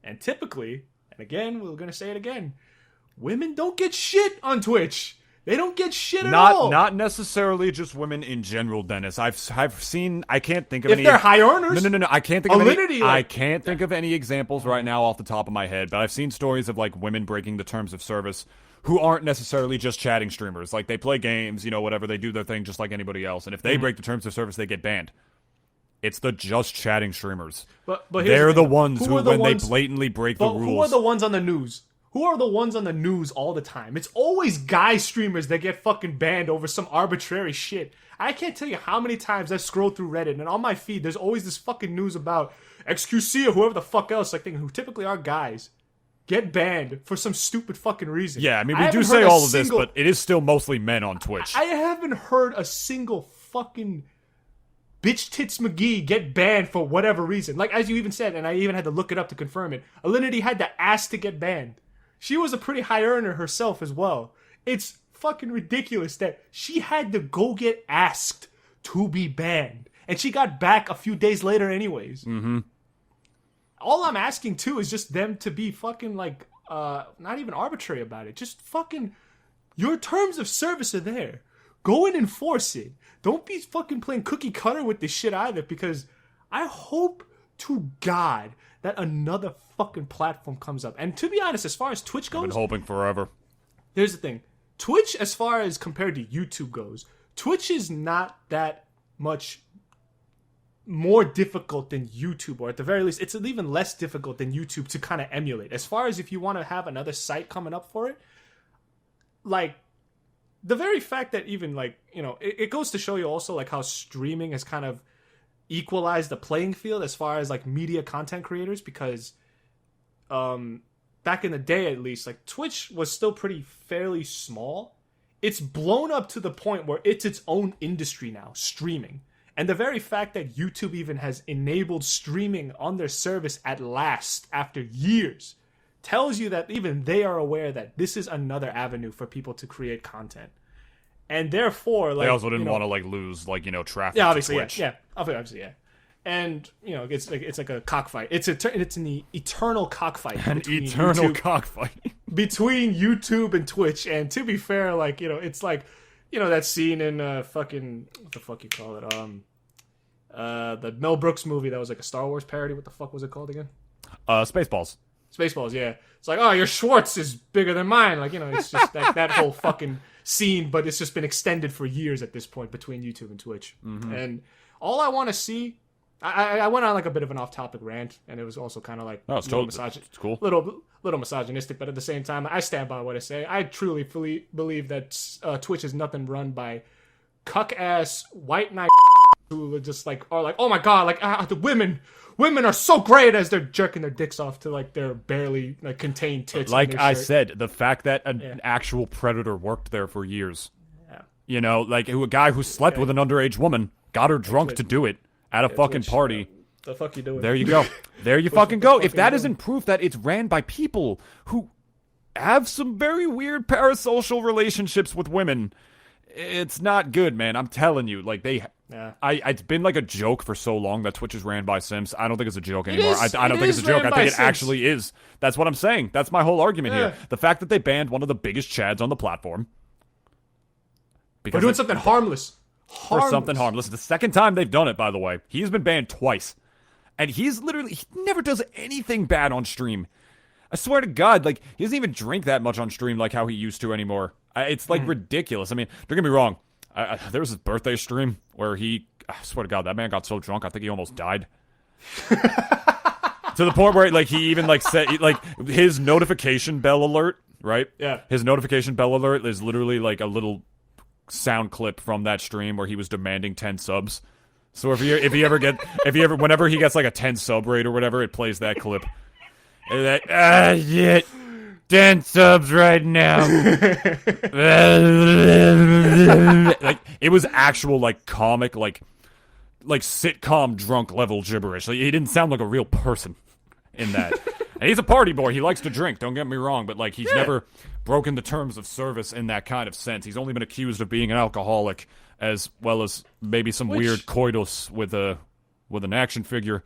And typically, and again, we're gonna say it again, women don't get shit on Twitch. They don't get shit at all. Not necessarily just women in general, Dennis. I've seen. I can't think of if any. If they're high earners. No. I can't think of any. I can't think of any examples right now off the top of my head. But I've seen stories of like women breaking the terms of service who aren't necessarily just chatting streamers. Like they play games, whatever. They do their thing just like anybody else. And if they break the terms of service, they get banned. It's the just chatting streamers. But they're the ones who, when they blatantly break the rules. Who are the ones on the news? Who are the ones on the news all the time? It's always guy streamers that get fucking banned over some arbitrary shit. I can't tell you how many times I scroll through Reddit and on my feed there's always this fucking news about XQC or whoever the fuck else, like who typically are guys, get banned for some stupid fucking reason. Yeah, I mean, we do say all of this, but it is still mostly men on Twitch. I haven't heard a single fucking bitch tits McGee get banned for whatever reason. Like, as you even said, and I even had to look it up to confirm it, Alinity had to ask to get banned. She was a pretty high earner herself as well. It's fucking ridiculous that she had to go get asked to be banned. And she got back a few days later anyways. Mm-hmm. All I'm asking, too, is just them to be fucking, like, not even arbitrary about it. Just fucking, your terms of service are there. Go and enforce it. Don't be fucking playing cookie cutter with this shit either, because I hope to God that another fucking platform comes up. And to be honest, as far as Twitch goes... I've been hoping forever. Here's the thing. Twitch, as far as compared to YouTube goes, Twitch is not that much more difficult than YouTube, or at the very least, it's even less difficult than YouTube to kind of emulate. As far as if you want to have another site coming up for it, like, the very fact that even, like, it goes to show you also, like, how streaming has kind of equalize the playing field as far as like media content creators, because back in the day at least, like Twitch was still pretty fairly small. It's blown up to the point where it's its own industry now, streaming. And the very fact that YouTube even has enabled streaming on their service at last after years tells you that even they are aware that this is another avenue for people to create content. And therefore, like, they also didn't want to like lose like traffic. Yeah, obviously, to Twitch. Obviously, yeah. And it's like a cockfight. It's an eternal cockfight. An eternal cockfight between YouTube and Twitch. And to be fair, like it's like that scene in fucking what the fuck you call it? The Mel Brooks movie that was like a Star Wars parody. What the fuck was it called again? Spaceballs. Spaceballs, yeah. It's like, oh, your Schwartz is bigger than mine. Like, it's just that whole fucking scene, but it's just been extended for years at this point between YouTube and Twitch. Mm-hmm. And all I want to see, I went on like a bit of an off-topic rant, and it was also kind of like it's cool, little misogynistic, but at the same time, I stand by what I say. I truly believe that Twitch is nothing run by cuck-ass white knight who just like are like, oh my god, like the women are so great as they're jerking their dicks off to like their barely like contained tits. Like I said, the fact that an actual predator worked there for years. Yeah. Like a guy who slept with an underage woman, got her drunk to do it at a fucking party. The fuck you doing? There you go. There you fucking go. If that isn't proof that it's ran by people who have some very weird parasocial relationships with women, it's not good, man. I'm telling you. Like it's been like a joke for so long that Twitch is ran by simps. I don't think it's a joke anymore. I don't think it's a joke. I think it actually is. That's what I'm saying. That's my whole argument here. The fact that they banned one of the biggest chads on the platform. Because doing something harmless. For something harmless. The second time they've done it, by the way. He's been banned twice. And he never does anything bad on stream. I swear to God, like, he doesn't even drink that much on stream like how he used to anymore. It's, like, ridiculous. I mean, don't get me wrong. There was his birthday stream where I swear to God, that man got so drunk, I think he almost died. To the point where, like, he even, like, said, like, his notification bell alert, right? Yeah. His notification bell alert is literally, like, a little sound clip from that stream where he was demanding 10 subs. So whenever he gets, like, a 10 sub rate or whatever, it plays that clip. And 10 subs right now. Like, it was actual, like, comic, like sitcom drunk level gibberish. Like, he didn't sound like a real person in that. And he's a party boy. He likes to drink, don't get me wrong, but, like, he's never broken the terms of service in that kind of sense. He's only been accused of being an alcoholic, as well as maybe some weird coitus with an action figure,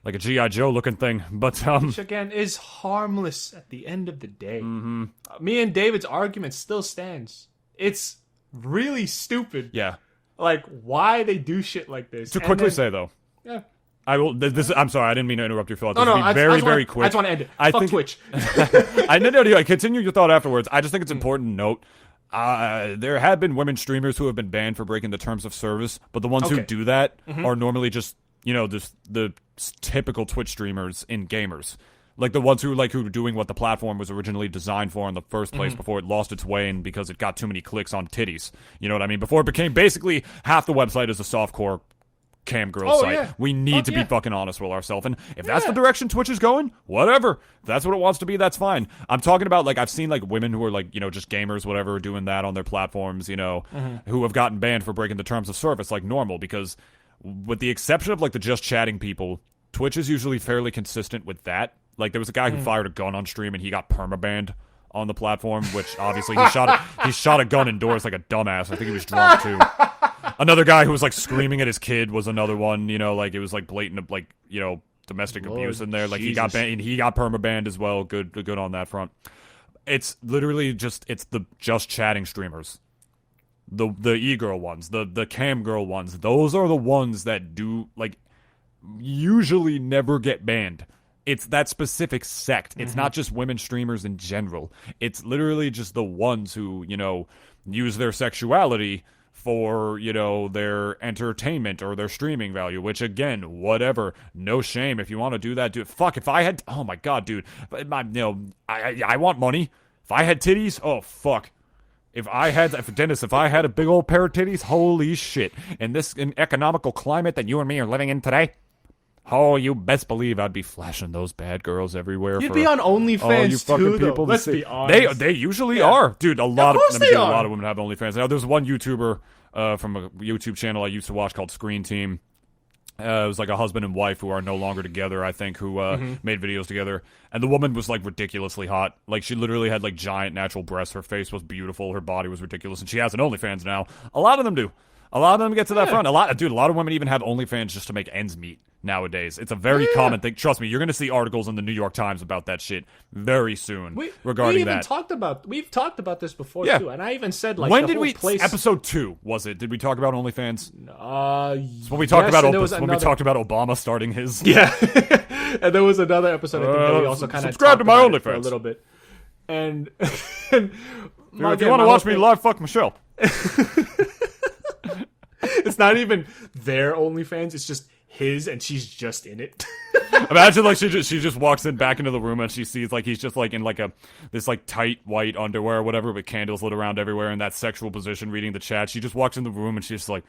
like a G.I. Joe looking thing. But which again is harmless at the end of the day. Me and David's argument still stands. It's really stupid. Yeah. Like, why they do shit like this. To quickly say, though. Yeah. I will. I'm sorry. I didn't mean to interrupt your thought. No, This will be very quick. I just want to end it. Fuck Twitch. I continue your thought afterwards. I just think it's important to note. There have been women streamers who have been banned for breaking the terms of service, but the ones who do that are normally just, the typical Twitch streamers in gamers. Like the ones who were doing what the platform was originally designed for in the first place before it lost its way and because it got too many clicks on titties. You know what I mean? Before it became basically half the website is a softcore cam girl site. Yeah. We need to be fucking honest with ourselves. And if that's the direction Twitch is going, whatever. If that's what it wants to be, that's fine. I'm talking about, like, I've seen, like, women who are, like, just gamers, whatever, doing that on their platforms, who have gotten banned for breaking the terms of service, like normal, because with the exception of, like, the just chatting people, Twitch is usually fairly consistent with that. Like, there was a guy who fired a gun on stream and he got permabanned on the platform, which obviously he shot a gun indoors like a dumbass. I think he was drunk too. Another guy who was like screaming at his kid was another one. Like it was like blatant, like domestic abuse in there. Like Jesus. He got banned. He got permabanned as well. Good on that front. It's literally it's the just chatting streamers, the e-girl ones, the cam girl ones. Those are the ones that do usually never get banned. It's that specific sect. It's not just women streamers in general. It's literally just the ones who, use their sexuality for, their entertainment or their streaming value, which, again, whatever. No shame. If you want to do that, do it. Fuck, if I had... Oh, my God, dude. I want money. If I had titties, oh, fuck. If I had a big old pair of titties, holy shit. In this economical climate that you and me are living in today... Oh, you best believe I'd be flashing those bad girls everywhere. You'd be on OnlyFans too, though. Let's be honest. They usually are, dude. A lot of women have OnlyFans. Now, there's one YouTuber from a YouTube channel I used to watch called Screen Team. It was like a husband and wife who are no longer together, I think, who made videos together. And the woman was like ridiculously hot. Like she literally had like giant natural breasts. Her face was beautiful. Her body was ridiculous, and she has an OnlyFans now. A lot of them do. A lot of them get to that front. A lot of women even have OnlyFans just to make ends meet nowadays. It's a very common thing. Trust me, you're going to see articles in the New York Times about that shit very soon regarding that. We've talked about this before too, and I even said like when did we? Episode 2 was it? Did we talk about OnlyFans? It's when we talked about we talked about Obama starting his. Yeah, and there was another episode I think that we also kind of subscribe to my OnlyFans for a little bit, and if you want to watch me live, fuck Michelle. It's not even their OnlyFans; it's just his, and she's just in it. Imagine like she just walks back into the room and she sees like he's just like in like this like tight white underwear or whatever with candles lit around everywhere in that sexual position reading the chat. She just walks in the room and she's just like,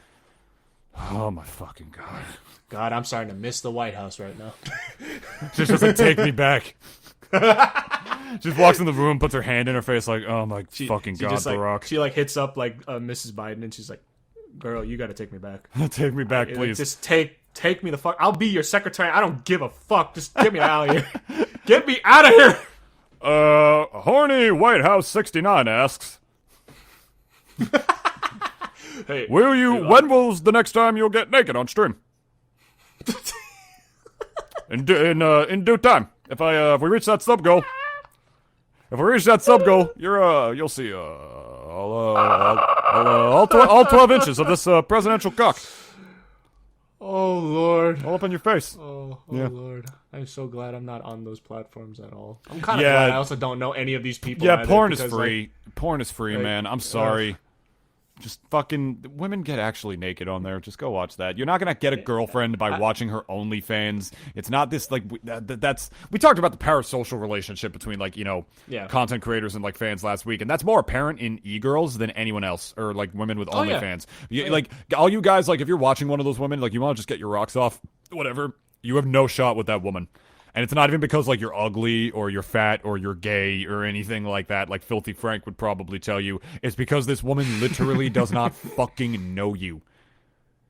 oh my fucking god. God, I'm starting to miss the White House right now. She's just like, take me back. She just walks in the room, puts her hand in her face like, oh my fucking god, Barack. She like hits up like Mrs. Biden and she's like, girl, you gotta take me back. Take me back, please. Just take me the fuck. I'll be your secretary. I don't give a fuck. Just get me out of here. Get me out of here. Horny White House 69 asks, hey, when was the next time you'll get naked on stream? in due time. If we reach that sub goal, you'll see all 12 inches of this presidential cock. Oh Lord! All up in your face. Oh Lord! I'm so glad I'm not on those platforms at all. I'm kind of glad I also don't know any of these people. Yeah, porn is free. Porn is free, man. I'm sorry. Just fucking women get actually naked on there. Just go watch that. You're not gonna get a girlfriend by watching her OnlyFans. It's not this like we talked about the parasocial relationship between like content creators and like fans last week, and that's more apparent in e-girls than anyone else or like women with OnlyFans. Like all you guys, like if you're watching one of those women, like you want to just get your rocks off, whatever. You have no shot with that woman. And it's not even because, like, you're ugly or you're fat or you're gay or anything like that, like Filthy Frank would probably tell you. It's because this woman literally does not fucking know you.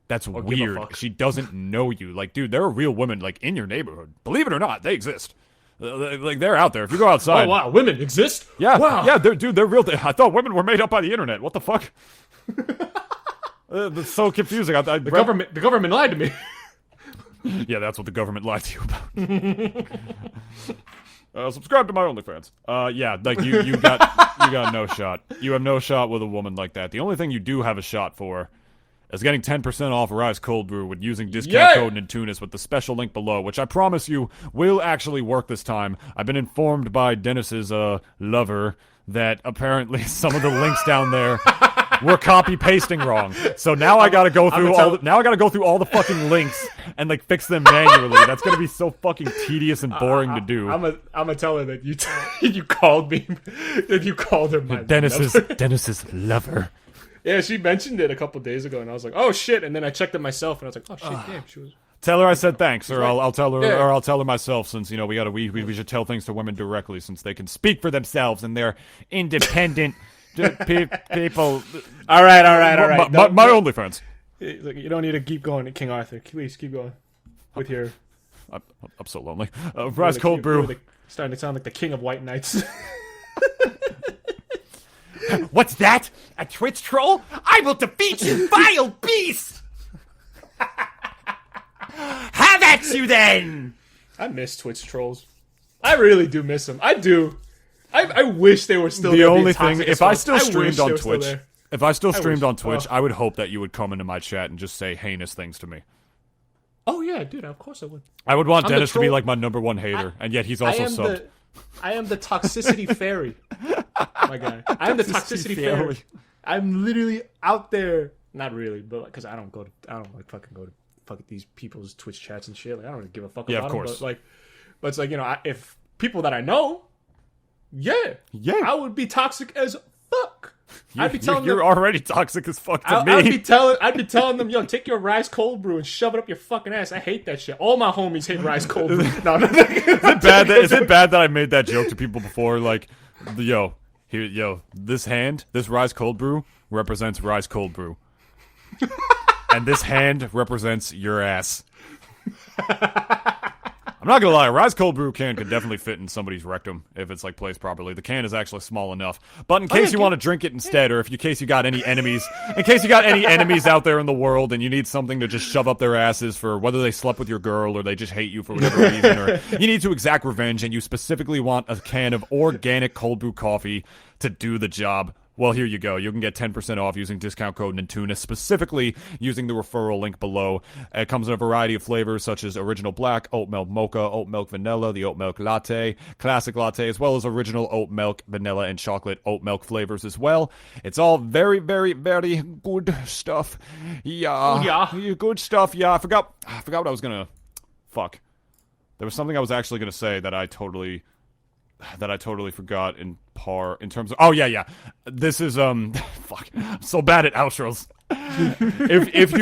That's weird. She doesn't know you. Like, dude, there are real women, like, in your neighborhood. Believe it or not, they exist. Like, they're out there. If you go outside... Oh, wow, women exist? Yeah, wow. Yeah, they're real. I thought women were made up by the internet. What the fuck? That's so confusing. The government lied to me. Yeah, that's what the government lied to you about. Subscribe to my OnlyFans. Yeah, like you got no shot. You have no shot with a woman like that. The only thing you do have a shot for is getting 10% off Rise Cold Brew with using discount code Nintoonist with the special link below, which I promise you will actually work this time. I've been informed by Dennis's lover that apparently some of the links down there were copy pasting wrong. So now I gotta go through all the fucking links and like fix them manually. That's gonna be so fucking tedious and boring to do. I'm gonna tell her that you called me, that you called her my Dennis's lover. Yeah, she mentioned it a couple days ago, and I was like, "Oh shit!" And then I checked it myself, and I was like, "Oh shit, damn, she was." Tell her I said thanks, or I'll tell her, or I'll tell her myself. Since we should tell things to women directly, since they can speak for themselves and they're independent people. All right. My OnlyFans. You don't need to keep going, King Arthur. Please keep going with your. I'm so lonely. Rise Cold Brew. Starting to sound like the King of White Knights. What's that? A Twitch troll? I will defeat you, vile beast! Have at you then! I miss Twitch trolls. I really do miss them. I do. I wish they were still the there. Only thing, if I still streamed on Twitch, I I would hope that you would come into my chat and just say heinous things to me. Oh yeah, dude, of course I would. I would want Dennis to be like my #1 hater, and yet he's also subbed. I am the toxicity fairy, my guy. I am the toxicity fairy. I'm literally out there. Not really, but because I don't fucking go to these people's Twitch chats and shit. Like, I don't really give a fuck about of course. them. But it's like, if people that I know, I would be toxic as fuck. I'd be telling you're them, already toxic as fuck to me. I'd be telling them, yo, take your Rise Cold Brew and shove it up your fucking ass. I hate that shit. All my homies hate Rise Cold Brew. No. Is it bad that I made that joke to people before? Like, this Rise Cold Brew represents Rise Cold Brew. And this hand represents your ass. I'm not gonna lie, a Rise Cold Brew can could definitely fit in somebody's rectum if it's like placed properly. The can is actually small enough. But in case you want to drink it instead, or in case you got any enemies, out there in the world and you need something to just shove up their asses for whether they slept with your girl or they just hate you for whatever reason, or you need to exact revenge and you specifically want a can of organic cold brew coffee to do the job. Well, here you go. You can get 10% off using discount code Nintoonist, specifically using the referral link below. It comes in a variety of flavors, such as Original Black, Oat Milk Mocha, Oat Milk Vanilla, the Oat Milk Latte, Classic Latte, as well as Original Oat Milk, Vanilla, and Chocolate Oat Milk flavors as well. It's all very, very, very good stuff. Yeah. Good stuff. Yeah, I forgot what I was gonna... Fuck. There was something I was actually gonna say that I totally forgot in terms of... Oh, yeah. This is, fuck. I'm so bad at outros. if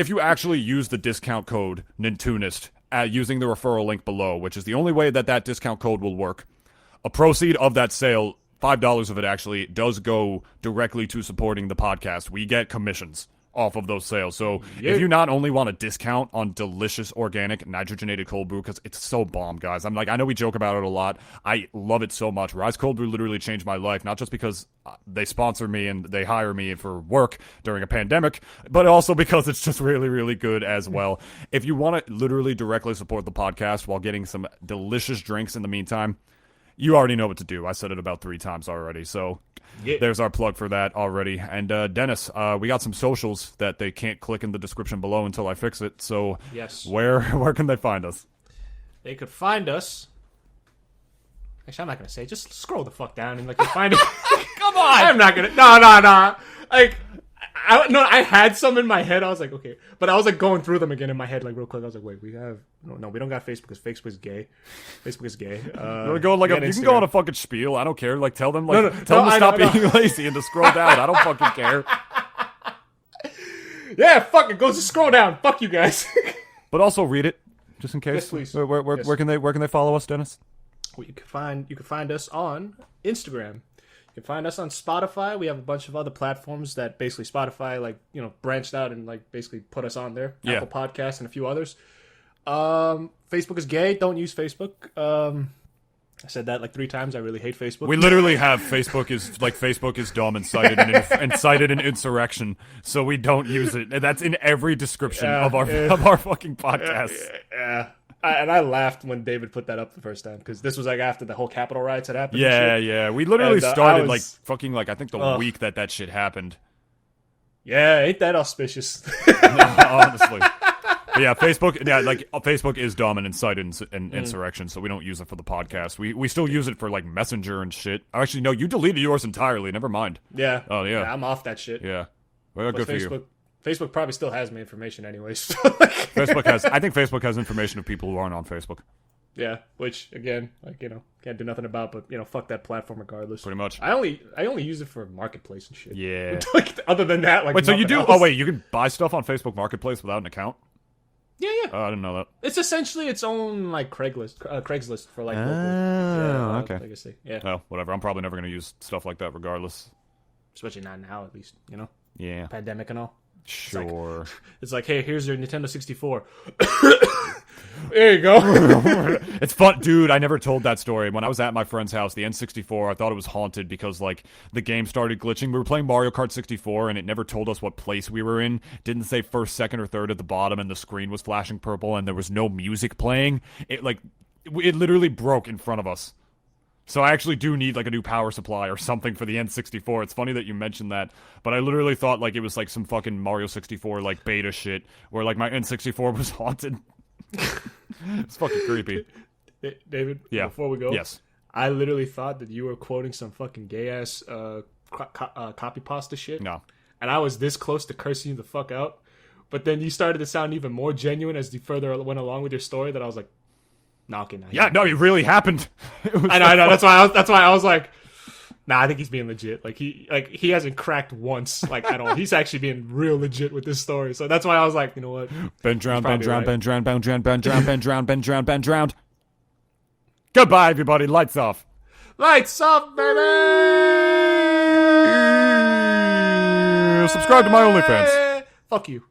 you actually use the discount code Nintoonist using the referral link below, which is the only way that discount code will work, a proceed of that sale, $5 of it actually does go directly to supporting the podcast. We get commissions off of those sales. So if you not only want a discount on delicious organic nitrogenated cold brew, because it's so bomb, guys. I know we joke about it a lot. I love it so much. Rise Cold Brew literally changed my life, not just because they sponsor me and they hire me for work during a pandemic, but also because it's just really, really good as well. If you want to literally directly support the podcast while getting some delicious drinks in the meantime, you already know what to do. I said it about 3 times already, so there's our plug for that already. And Dennis, we got some socials that they can't click in the description below until I fix it. So yes, where can they find us? They could find us. Actually, I'm not gonna say. Just scroll the fuck down and you'll find it. Come on! I'm not gonna. No. I had some in my head. I was like, okay, but I was going through them again in my head, real quick. I was like, wait, we don't got Facebook because Facebook is gay. Facebook is gay. You can go on a fucking spiel. I don't care. Tell them tell them to stop being lazy and to scroll down. I don't fucking care. Yeah, fuck it. Go to scroll down. Fuck you guys. But also read it. just in case. Yes, please. Where can they follow us, Dennis? Well, you can find us on Instagram. You can find us on Spotify. We have a bunch of other platforms that basically Spotify, branched out and basically put us on there. Yeah. Apple Podcasts and a few others. Facebook is gay. Don't use Facebook. I said that 3 times. I really hate Facebook. We literally have Facebook is dumb and cited an insurrection, so we don't use it. That's in every description of our fucking podcast. Yeah. I laughed when David put that up the first time because this was after the whole Capitol riots had happened. Yeah. We literally started I think the week that shit happened. Yeah, ain't that auspicious? No, honestly. But yeah, Facebook is dumb and incited an insurrection, so we don't use it for the podcast. We still use it for Messenger and shit. Actually, no, you deleted yours entirely. Never mind. Yeah. Oh yeah. I'm off that shit. Yeah. Well, good for you. Facebook probably still has my information anyways. I think Facebook has information of people who aren't on Facebook. Yeah, which again, can't do nothing about. But fuck that platform regardless. Pretty much. I only use it for Marketplace and shit. Yeah. Other than that, wait, so you do? Else. Oh wait, you can buy stuff on Facebook Marketplace without an account? Yeah. Oh, I didn't know that. It's essentially its own Craigslist for local. Okay. I guess yeah. Oh, whatever. I'm probably never gonna use stuff like that, regardless. Especially not now, at least. Yeah. Pandemic and all. Sure. It's hey, here's your Nintendo 64. There you go. It's fun, dude. I never told that story. When I was at my friend's house, the N64, I thought it was haunted because the game started glitching. We were playing Mario Kart 64, and it never told us what place we were in. Didn't say first, second, or third at the bottom, and the screen was flashing purple, and there was no music playing. It literally broke in front of us. So I actually do need a new power supply or something for the N64. It's funny that you mentioned that, but I literally thought it was some fucking Mario 64 beta shit where my N64 was haunted. It's fucking creepy. David, yeah. Before we go, yes, I literally thought that you were quoting some fucking gay ass copy pasta shit. No, and I was this close to cursing you the fuck out, but then you started to sound even more genuine as you further went along with your story. That I was like, no, okay, yeah, no, it really happened. I know. That's why I was like, nah, I think he's being legit. He hasn't cracked once, at all. He's actually being real legit with this story. So that's why I was like, you know what? Ben drowned. Goodbye, everybody. Lights off. Lights off, baby. Subscribe to my OnlyFans. Fuck you.